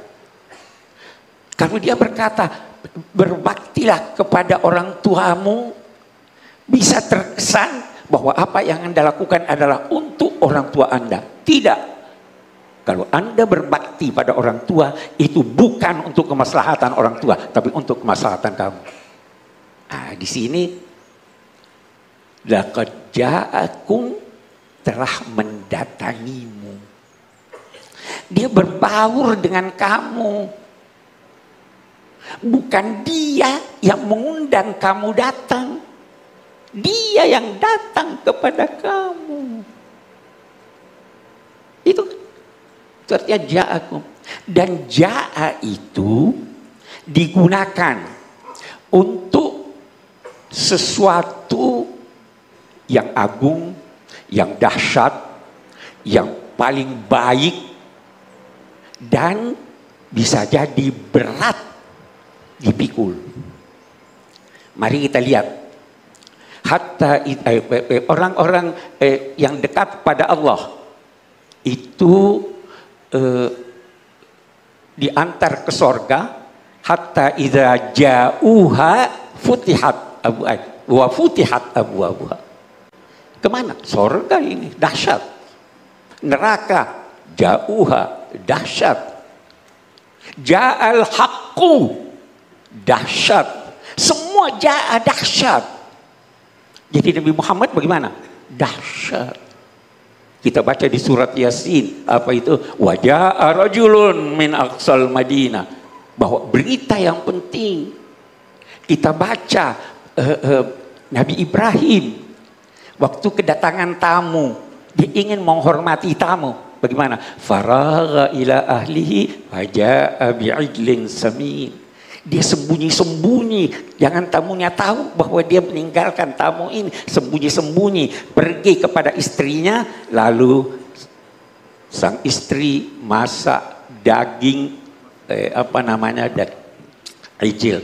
Kalau dia berkata, berbaktilah kepada orang tuamu, bisa terkesan bahwa apa yang Anda lakukan adalah untuk orang tua Anda. Tidak. Kalau Anda berbakti pada orang tua, itu bukan untuk kemaslahatan orang tua, tapi untuk kemaslahatan kamu. Nah, di sini laqad ja'akum, telah mendatangimu. Dia berbaur dengan kamu. Bukan dia yang mengundang kamu datang. Dia yang datang kepada kamu. Itu artinya ja'akum. Dan ja'a itu digunakan untuk sesuatu yang agung, yang dahsyat, yang paling baik, dan bisa jadi berat dipikul. Mari kita lihat. Hatta orang-orang yang dekat pada Allah itu diantar ke sorga. Hatta idza ja'uha futihat abwabuha. Kemana? Sorga ini dahsyat. Neraka ja'uha dahsyat. Ja'al haqqu dahsyat. Semua ja'a dahsyat. Jadi Nabi Muhammad bagaimana? Dahsyat. Kita baca di surat Yasin, apa itu? Wa ja'a rajulun min aqsal Madinah. Bahwa berita yang penting. Kita baca Nabi Ibrahim waktu kedatangan tamu, dia ingin menghormati tamu. Bagaimana? Faragha ila ahlihi faja'a bi'ijlin samin. Dia sembunyi-sembunyi, jangan tamunya tahu bahwa dia meninggalkan tamu ini. Sembunyi-sembunyi, pergi kepada istrinya, lalu sang istri masak daging ijil,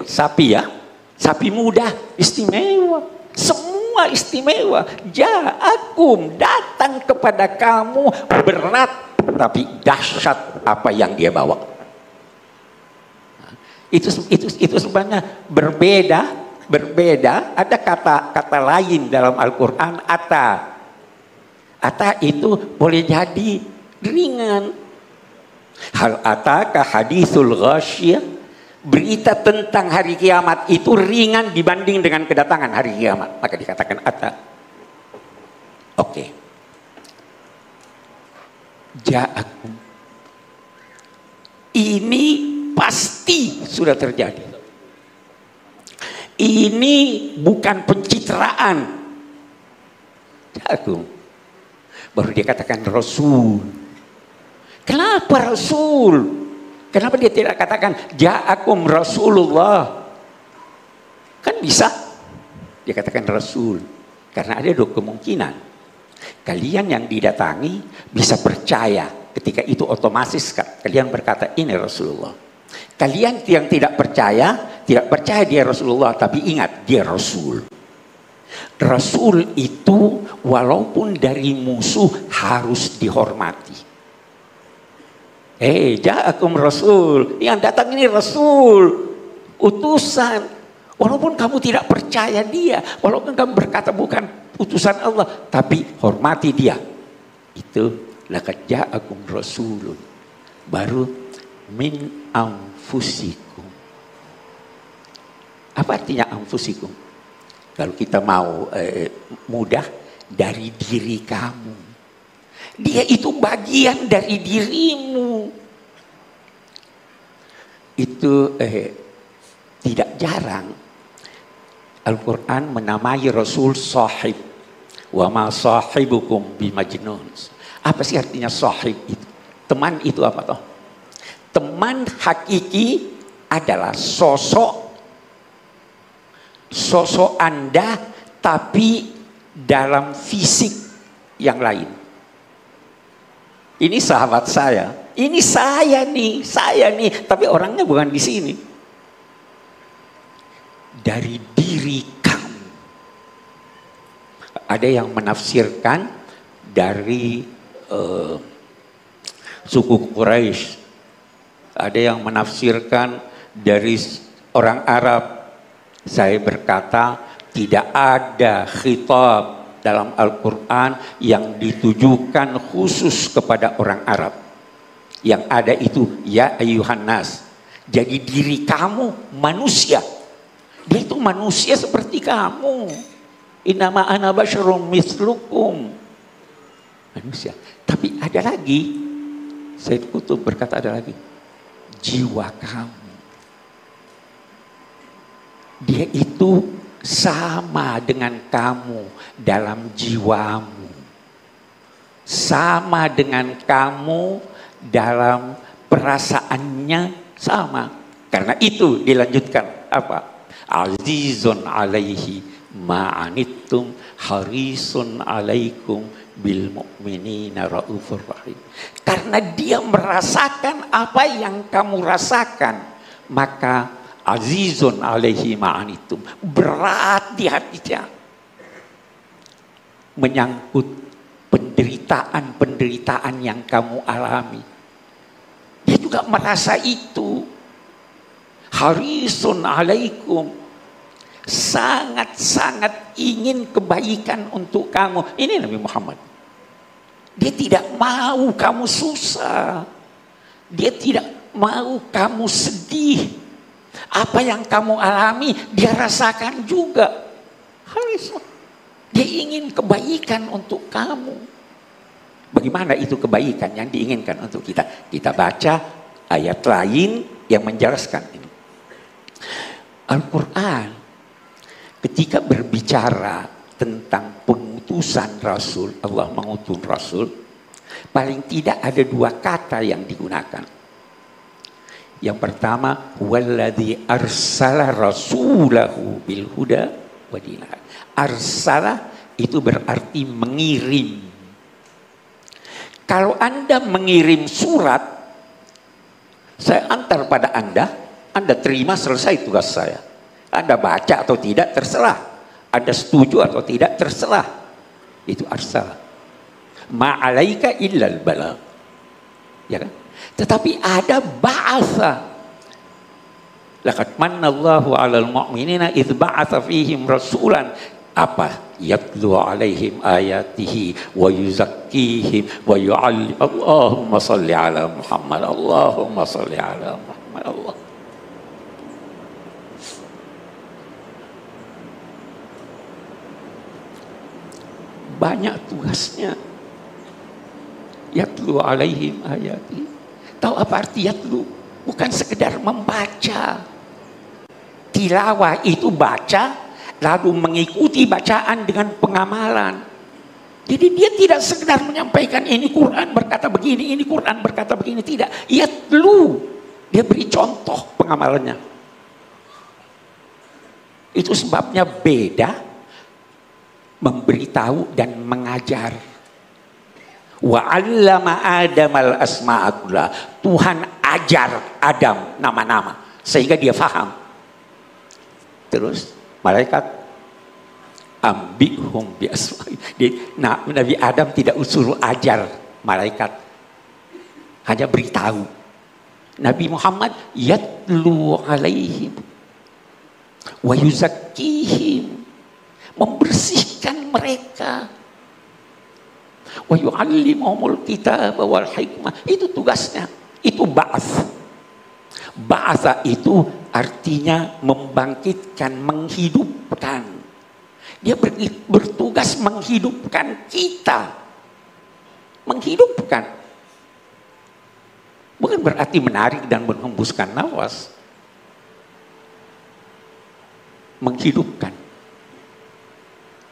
sapi ya, sapi muda, istimewa, semua istimewa. Ja'akum, datang kepada kamu, berat tapi dahsyat apa yang dia bawa. Itu sebenarnya berbeda. Ada kata lain dalam Al-Quran, ata. Ata itu boleh jadi ringan. Hal ataka hadithul ghasyiyah, berita tentang hari kiamat itu ringan dibanding dengan kedatangan hari kiamat, maka dikatakan ata. Oke. Ja'akum, ini pasti sudah terjadi. Ini bukan pencitraan. Ja'akum, baru dia katakan Rasul. Kenapa Rasul? Kenapa dia tidak katakan Ja'akum Rasulullah? Kan bisa dia katakan Rasul. Karena ada dua kemungkinan. Kalian yang didatangi bisa percaya, ketika itu otomatis kalian berkata ini Rasulullah. Kalian yang tidak percaya dia Rasulullah, tapi ingat dia Rasul. Rasul itu walaupun dari musuh harus dihormati. Ja'akum Rasul, yang datang ini Rasul, utusan. Walaupun kamu tidak percaya dia, walaupun kamu berkata bukan utusan Allah, tapi hormati dia. Itu laqad ja'akum Rasulun, baru min anfusikum. Apa artinya anfusikum? Kalau kita mau mudah, dari diri kamu. Dia itu bagian dari dirimu. Itu tidak jarang Al-Quran menamai Rasul sahib. Wa ma sahibukum bimajnun. Apa sih artinya sahib itu? Teman itu apa toh? Teman hakiki adalah sosok Anda, tapi dalam fisik yang lain. Ini sahabat saya, ini saya nih, tapi orangnya bukan di sini. Dari diri kamu. Ada yang menafsirkan dari suku Quraisy. Ada yang menafsirkan dari orang Arab. Saya berkata tidak ada khitab dalam Al-Quran yang ditujukan khusus kepada orang Arab. Yang ada itu ya ayyuhan nas. Jadi diri kamu manusia. Dia itu manusia seperti kamu. Innama ana basyarum mislukum. Manusia. Tapi ada lagi. Sayyid Qutb berkata ada lagi. Jiwa kamu. Dia itu sama dengan kamu dalam jiwamu. Sama dengan kamu dalam perasaannya sama. Karena itu dilanjutkan apa? Azizun alaihi ma'anittum harisun alaikum bil mu'minina raufur rahim. Karena dia merasakan apa yang kamu rasakan, maka azizun alaihi ma'anittum, berat di hatinya, menyangkut penderitaan yang kamu alami. Dia juga merasa itu. Harisun alaikum, sangat-sangat ingin kebaikan untuk kamu. Ini Nabi Muhammad. Dia tidak mau kamu susah. Dia tidak mau kamu sedih. Apa yang kamu alami dia rasakan juga. Harisun. Dia ingin kebaikan untuk kamu. Bagaimana itu kebaikan yang diinginkan untuk kita? Kita baca ayat lain yang menjelaskan ini. Al-Quran ketika berbicara tentang pengutusan Rasul, Allah mengutus Rasul, paling tidak ada dua kata yang digunakan. Yang pertama, walladzi arsala rasulahu bil huda wa dinil haq. Arsala itu berarti mengirim. Kalau Anda mengirim surat, saya antar pada Anda terima, selesai tugas saya. Anda baca atau tidak terserah. Anda setuju atau tidak terserah. Itu arsala. Ma'alaika illal balagh. Ya kan? Tetapi ada ba'atha. Laqad manallahu 'alal mu'minina idz ba'atha fihim rasulan. Apa? Yatlu 'alaihim ayatihi wa yuzakkihim wa yu'allim. Allahumma shalli 'ala Muhammad. Allahumma shalli 'ala Muhammad. Allah. Banyak tugasnya. Yatlu 'alaihim ayatihi. Tahu apa arti yatlu? Bukan sekedar membaca. Tilawah itu baca, lalu mengikuti bacaan dengan pengamalan. Jadi dia tidak sekedar menyampaikan ini Quran berkata begini, ini Quran berkata begini. Tidak. Yatlu. Dia beri contoh pengamalannya. Itu sebabnya beda memberitahu dan mengajar. Wa 'allama Adamal asma'a kullaha. Tuhan ajar Adam nama-nama sehingga dia faham. Terus malaikat ambihum bi asma'i. Nah, Nabi Adam tidak suruh ajar malaikat, hanya beritahu. Nabi Muhammad yatlu 'alaihim wa yuzakkihim, membersihkan mereka. Wa yu'allimuhumul kitaba wal hikmah. Itu tugasnya. Itu ba'ats. Ba'atsa itu artinya membangkitkan, menghidupkan. Dia bertugas menghidupkan kita. Menghidupkan. Bukan berarti menarik dan menghembuskan nafas. Menghidupkan.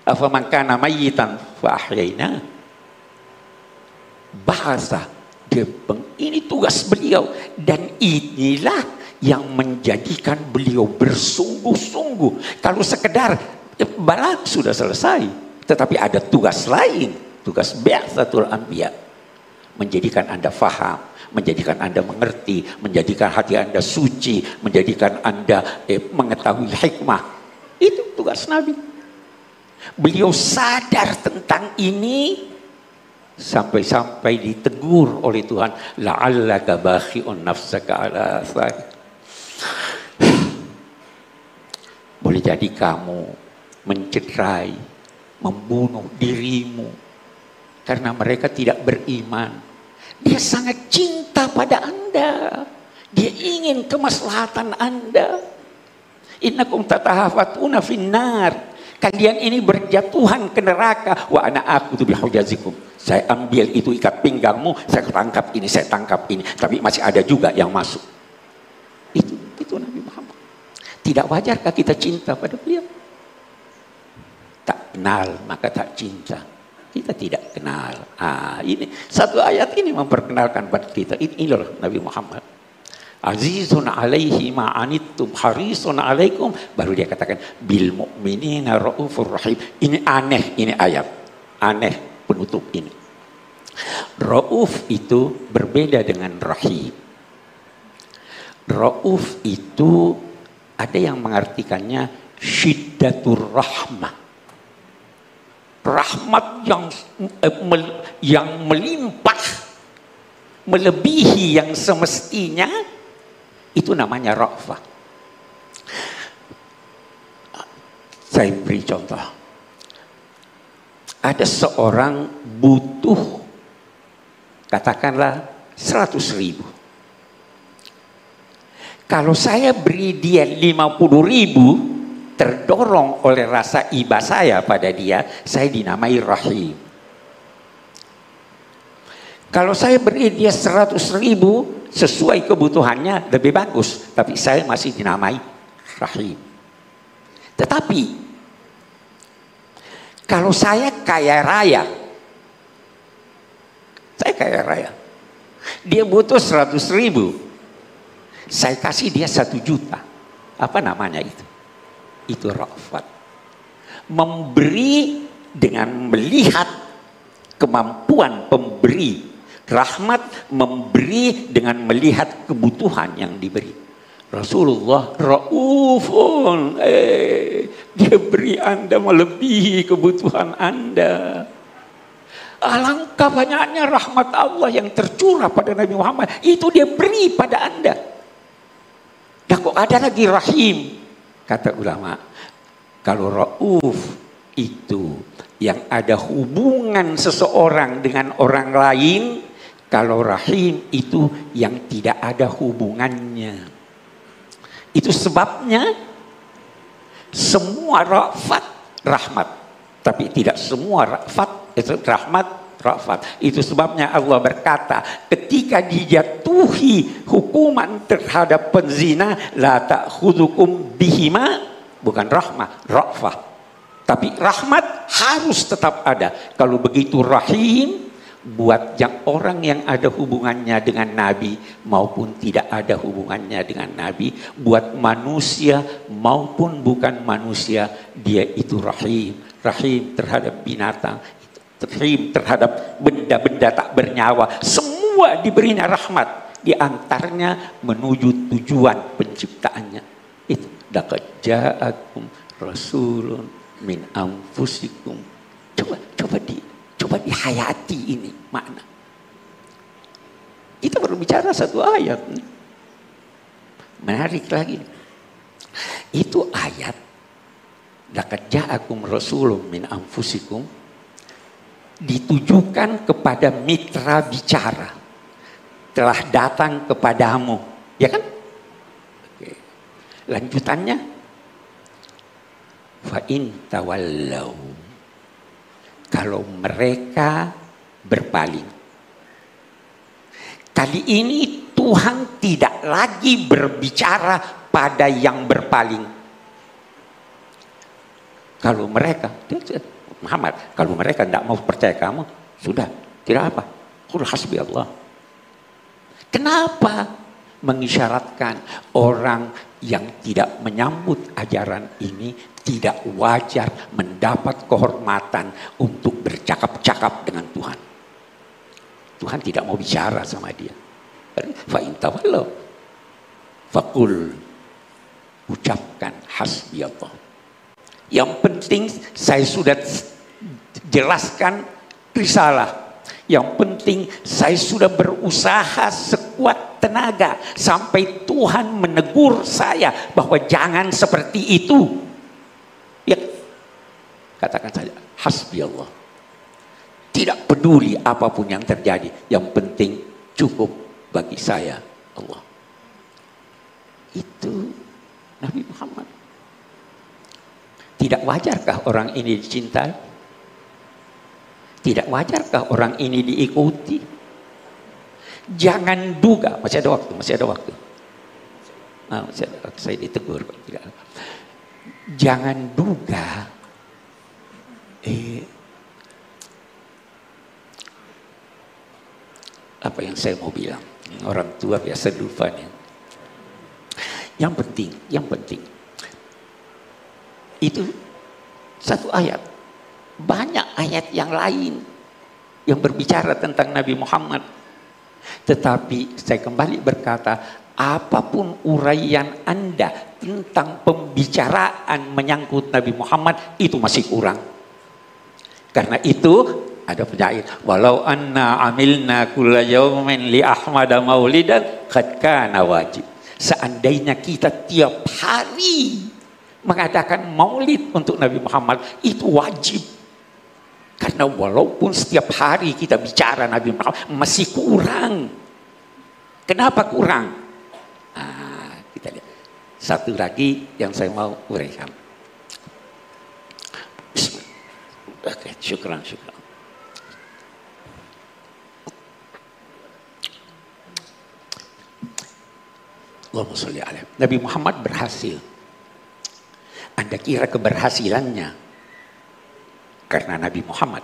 Afaman kana mayyitan fa ahyaina. Bahasa dia, ini tugas beliau, dan inilah yang menjadikan beliau bersungguh-sungguh. Kalau sekedar balag sudah selesai, tetapi ada tugas lain, tugas bi'tsatul anbiya, menjadikan Anda faham, menjadikan Anda mengerti, menjadikan hati Anda suci, menjadikan Anda mengetahui hikmah. Itu tugas Nabi. Beliau sadar tentang ini. Sampai-sampai ditegur oleh Tuhan, la'allaka bakhi'un nafsaka ala athari. Boleh jadi kamu mencederai, membunuh dirimu karena mereka tidak beriman. Dia sangat cinta pada Anda. Dia ingin kemaslahatan Anda. Innakum tatahafatuna finnar. Kalian ini berjatuhan ke neraka. Wa ana aqutu bihujazikum. Saya ambil itu ikat pinggangmu, saya tangkap ini, saya tangkap ini. Tapi masih ada juga yang masuk. Itu Nabi Muhammad. Tidak wajarkah kita cinta pada beliau? Tak kenal maka tak cinta. Kita tidak kenal. Ini satu ayat ini memperkenalkan pada kita. Inilah Nabi Muhammad. Azizun alaihi ma'anittum harisun alaikum. Baru dia katakan bil mu'minina raufur rahim. Ini aneh, ini ayat. Aneh penutup ini. Rauf itu berbeda dengan rahim. Rauf itu ada yang mengartikannya syiddatur rahmah. Rahmat yang melimpah, melebihi yang semestinya, itu namanya ra'fah. Saya beri contoh. Ada seorang butuh, katakanlah 100.000. Kalau saya beri dia 50.000, terdorong oleh rasa iba saya pada dia, saya dinamai rahim. Kalau saya beri dia 100.000 sesuai kebutuhannya, lebih bagus, tapi saya masih dinamai rahim. Tetapi kalau saya kaya raya, dia butuh 100.000, saya kasih dia 1 juta. Apa namanya itu? Itu ra'fat. Memberi dengan melihat kemampuan pemberi. Rahmat memberi dengan melihat kebutuhan yang diberi. Rasulullah ra'ufun. Dia beri Anda melebihi kebutuhan Anda. Alangkah banyaknya rahmat Allah yang tercurah pada Nabi Muhammad. Itu dia beri pada Anda. Dan kok ada lagi rahim. Kata ulama, kalau rauf itu yang ada hubungan seseorang dengan orang lain, kalau rahim itu yang tidak ada hubungannya. Itu sebabnya semua ra'fat rahmat, tapi tidak semua ra'fat itu ra'fat. Itu sebabnya Allah berkata, ketika dijatuhi hukuman terhadap penzina, la ta'khudhukum bihima, bukan rahmah, ra'fah. Tapi rahmat harus tetap ada. Kalau begitu rahim buat yang orang yang ada hubungannya dengan Nabi maupun tidak ada hubungannya dengan Nabi, buat manusia maupun bukan manusia, dia itu rahim. Rahim terhadap binatang, rahim terhadap benda-benda tak bernyawa, semua diberinya rahmat, di antaranya menuju tujuan penciptaannya. Itu laqad ja'akum rasulun min anfusikum. Coba dihayati ini makna. Kita berbicara satu ayat. Menarik lagi. Itu ayat laqad ja'akum rasulun min anfusikum ditujukan kepada mitra bicara. Telah datang kepadamu, ya kan? Oke. Lanjutannya, fa in tawallau, kalau mereka berpaling. Kali ini Tuhan tidak lagi berbicara pada yang berpaling. Kalau mereka, Muhammad, kalau mereka tidak mau percaya kamu, sudah, tidak apa. Qul hasbi Allah. Kenapa mengisyaratkan orang yang tidak menyambut ajaran ini tidak wajar mendapat kehormatan untuk bercakap-cakap dengan Tuhan? Tuhan tidak mau bicara sama dia. Fa in tawallau faqul, ucapkan hasbi Allah. Yang penting saya sudah jelaskan risalah. Yang penting saya sudah berusaha sekuat tenaga sampai Tuhan menegur saya bahwa jangan seperti itu. Ya, katakan saja, hasbi Allah. Tidak peduli apapun yang terjadi, yang penting cukup bagi saya Allah. Itu Nabi Muhammad. Tidak wajarkah orang ini dicintai? Tidak wajarkah orang ini diikuti? Jangan duga, masih ada waktu. Masih ada waktu, saya ditegur. Jangan duga apa yang saya mau bilang. Orang tua biasa lupa nih. Yang penting itu satu ayat. Banyak ayat yang lain yang berbicara tentang Nabi Muhammad. Tetapi saya kembali berkata, apapun uraian Anda tentang pembicaraan menyangkut Nabi Muhammad, itu masih kurang. Karena itu ada penyair, walau anna amilna kulla yawmin li ahmada maulidan qad kana wajib. Seandainya kita tiap hari mengadakan maulid untuk Nabi Muhammad, itu wajib. Karena walaupun setiap hari kita bicara Nabi Muhammad, masih kurang. Kenapa kurang? Kita lihat. Satu lagi yang saya mau uraikan. Oke, syukran. Allahumma sholli alaihi. Nabi Muhammad berhasil. Anda kira keberhasilannya karena Nabi Muhammad,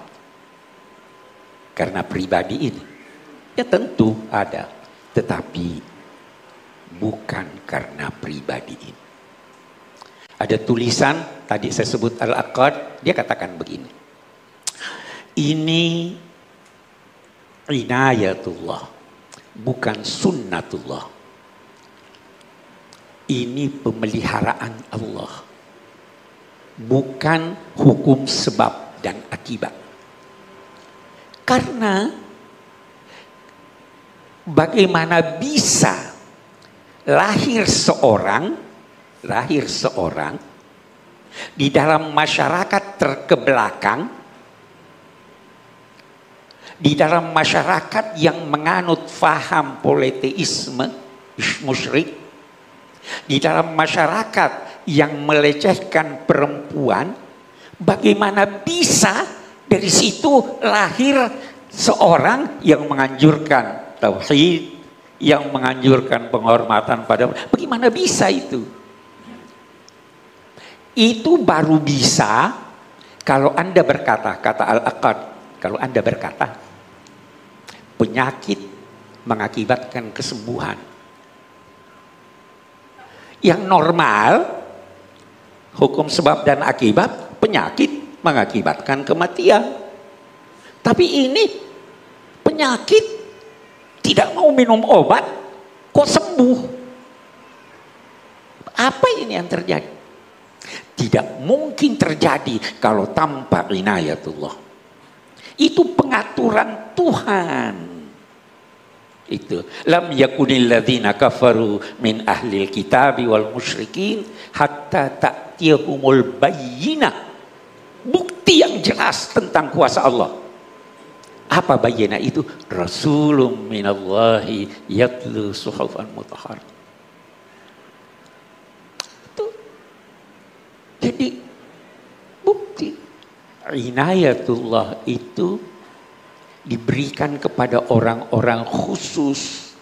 karena pribadi ini? Ya tentu ada, tetapi bukan karena pribadi ini. Ada tulisan, tadi saya sebut Al-Aqad, dia katakan begini. Ini inayatullah, bukan sunnatullah. Ini pemeliharaan Allah, bukan hukum sebab dan akibat. Karena bagaimana bisa lahir seorang di dalam masyarakat terkebelakang, di dalam masyarakat yang menganut faham politeisme musyrik, di dalam masyarakat yang melecehkan perempuan, bagaimana bisa dari situ lahir seorang yang menganjurkan tauhid, yang menganjurkan penghormatan pada, bagaimana bisa itu? Itu baru bisa kalau Anda berkata, kata Al-Aqad, kalau Anda berkata penyakit mengakibatkan kesembuhan. Yang normal, hukum sebab dan akibat, penyakit mengakibatkan kematian. Tapi ini penyakit tidak mau minum obat, kok sembuh? Apa ini yang terjadi? Tidak mungkin terjadi kalau tanpa inayatullah. Itu pengaturan Tuhan. Itu lam yakunil ladzina kafaru min ahlil kitabi wal musyrikin hatta ta'tiyahumul bayyinah. Bukti yang jelas tentang kuasa Allah. Apa bayyinah itu? Rasulun minallahi yatlu suhufan mutahhar. Itu. Jadi bukti inayatullah itu diberikan kepada orang-orang khusus.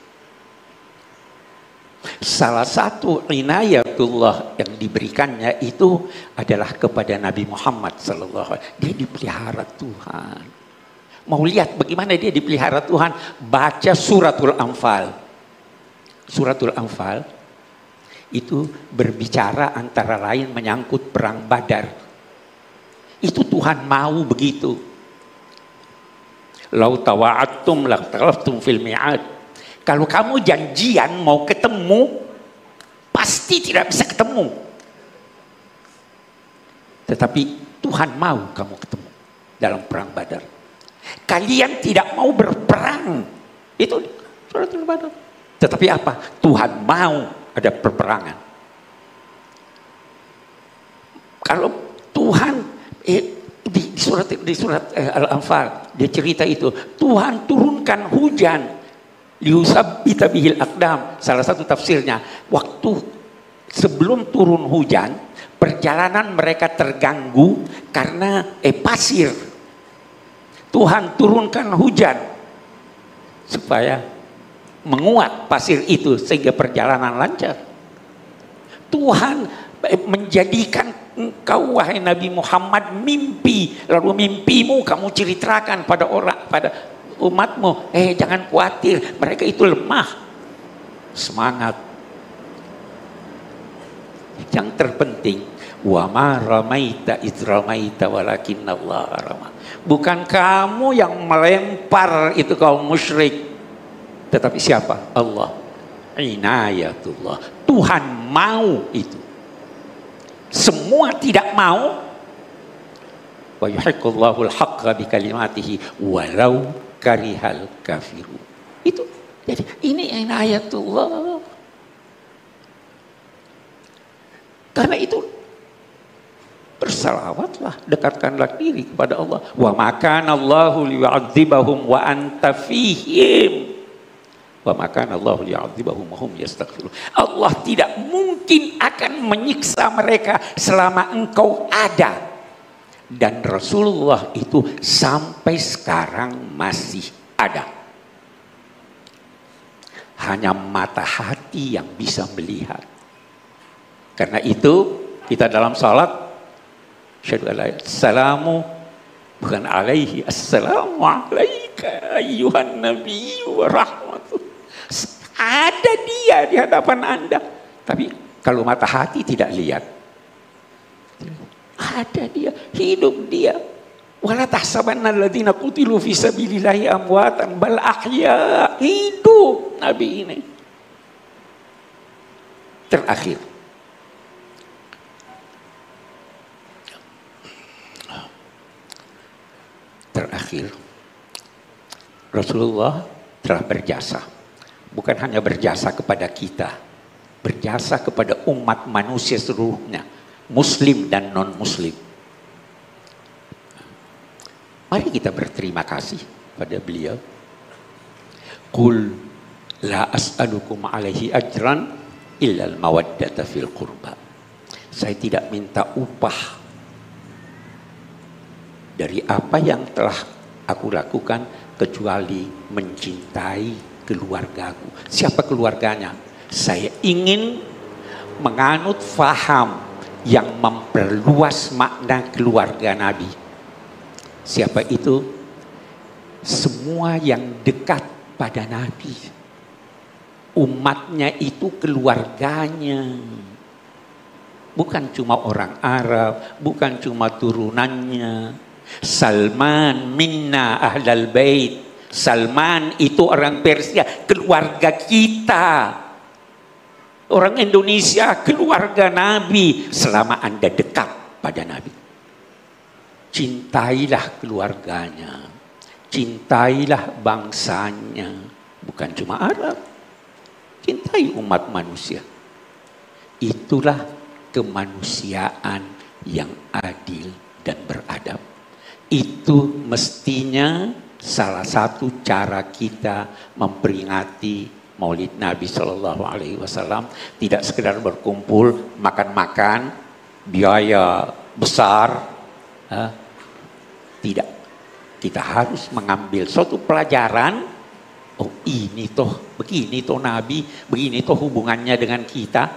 Salah satu inayatullah yang diberikannya itu adalah kepada Nabi Muhammad SAW. Dia dipelihara Tuhan. Mau lihat bagaimana dia dipelihara Tuhan? Baca suratul Anfal. Suratul Anfal itu berbicara antara lain menyangkut perang Badar. Itu Tuhan mau begitu. Lau tawa'attum lakhtalaftum fil mi'ad. Kalau kamu janjian mau ketemu, pasti tidak bisa ketemu. Tetapi Tuhan mau kamu ketemu dalam perang Badar. Kalian tidak mau berperang. Itu surat Al-Baqarah. Tetapi apa? Tuhan mau ada perperangan. Kalau Tuhan di surat Al-Anfal dia cerita itu, Tuhan turunkan hujan liusabbita bihil aqdam. Salah satu tafsirnya, waktu sebelum turun hujan, perjalanan mereka terganggu karena pasir. Tuhan turunkan hujan supaya menguat pasir itu sehingga perjalanan lancar. Tuhan menjadikan engkau wahai Nabi Muhammad mimpi, lalu mimpimu kamu ceritakan pada orang, pada umatmu. Jangan khawatir, mereka itu lemah. Semangat. Yang terpenting, wa ma ramaita id ramaita walakinnallaha rama. Bukan kamu yang melempar itu kaum musyrik, tetapi siapa? Allah. Inayatullah. Tuhan mau itu. Semua tidak mau. Wa yuhiqqullahu al-haqqa bi kalimatihi walau karihal kafirun. Itu. Jadi ini inayatullah. Karena itu bersalawatlah, dekatkanlah diri kepada Allah. Wa makana Allahu liyu'adzibahum wa anta fihim. Wa makana Allahu liyu'adzibahum wa hum yastaghfirun. Allah tidak mungkin akan menyiksa mereka selama engkau ada. Dan Rasulullah itu sampai sekarang masih ada. Hanya mata hati yang bisa melihat. Karena itu kita dalam salat syahadu alla salamu bukan alaihi, assalamu alaika ayyuhan nabi wa rahmatullah. Ada dia di hadapan Anda. Tapi kalau mata hati tidak lihat. Ada dia, hidup dia. Wala tahsabanna alladziina qutilu fi sabilillahi amwatan bal ahya. Hidup Nabi ini. Terakhir. Rasulullah telah berjasa. Bukan hanya berjasa kepada kita, berjasa kepada umat manusia seluruhnya, muslim dan non muslim. Mari kita berterima kasih pada beliau. Qul la as'alukum alaihi ajran illa al-mawaddata fil qurba. Saya tidak minta upah dari apa yang telah aku lakukan kecuali mencintai keluargaku. Siapa keluarganya? Saya ingin menganut faham yang memperluas makna keluarga Nabi. Siapa itu? Semua yang dekat pada Nabi. Umatnya itu keluarganya. Bukan cuma orang Arab, bukan cuma turunannya. Salman minna ahlal bait. Salman itu orang Persia, keluarga kita. Orang Indonesia, keluarga Nabi. Selama Anda dekat pada Nabi, cintailah keluarganya, cintailah bangsanya. Bukan cuma Arab, cintai umat manusia. Itulah kemanusiaan yang adil dan beradab. Itu mestinya salah satu cara kita memperingati Maulid Nabi Shallallahu Alaihi Wasallam. Tidak sekedar berkumpul makan-makan biaya besar, tidak. Kita harus mengambil suatu pelajaran. Oh ini toh, begini toh Nabi, begini toh hubungannya dengan kita.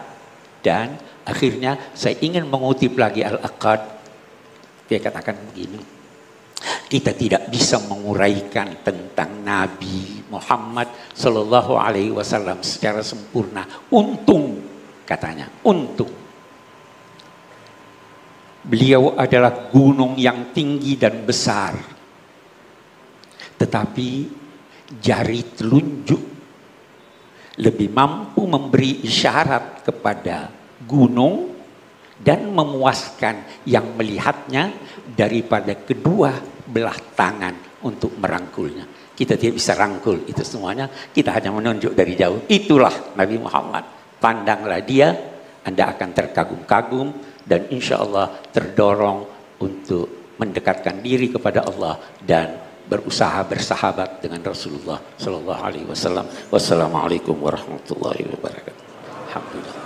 Dan akhirnya saya ingin mengutip lagi Al-Aqad. Dia katakan begini. Kita tidak bisa menguraikan tentang Nabi Muhammad Sallallahu Alaihi Wasallam secara sempurna. Untung, katanya, untung. Beliau adalah gunung yang tinggi dan besar. Tetapi jari telunjuk lebih mampu memberi isyarat kepada gunung dan memuaskan yang melihatnya daripada kedua belah tangan untuk merangkulnya. Kita tidak bisa rangkul itu semuanya, kita hanya menunjuk dari jauh. Itulah Nabi Muhammad. Pandanglah dia, Anda akan terkagum-kagum dan insya Allah terdorong untuk mendekatkan diri kepada Allah dan berusaha bersahabat dengan Rasulullah Sallallahu Alaihi Wasallam. Wassalamualaikum warahmatullahi wabarakatuh. Alhamdulillah.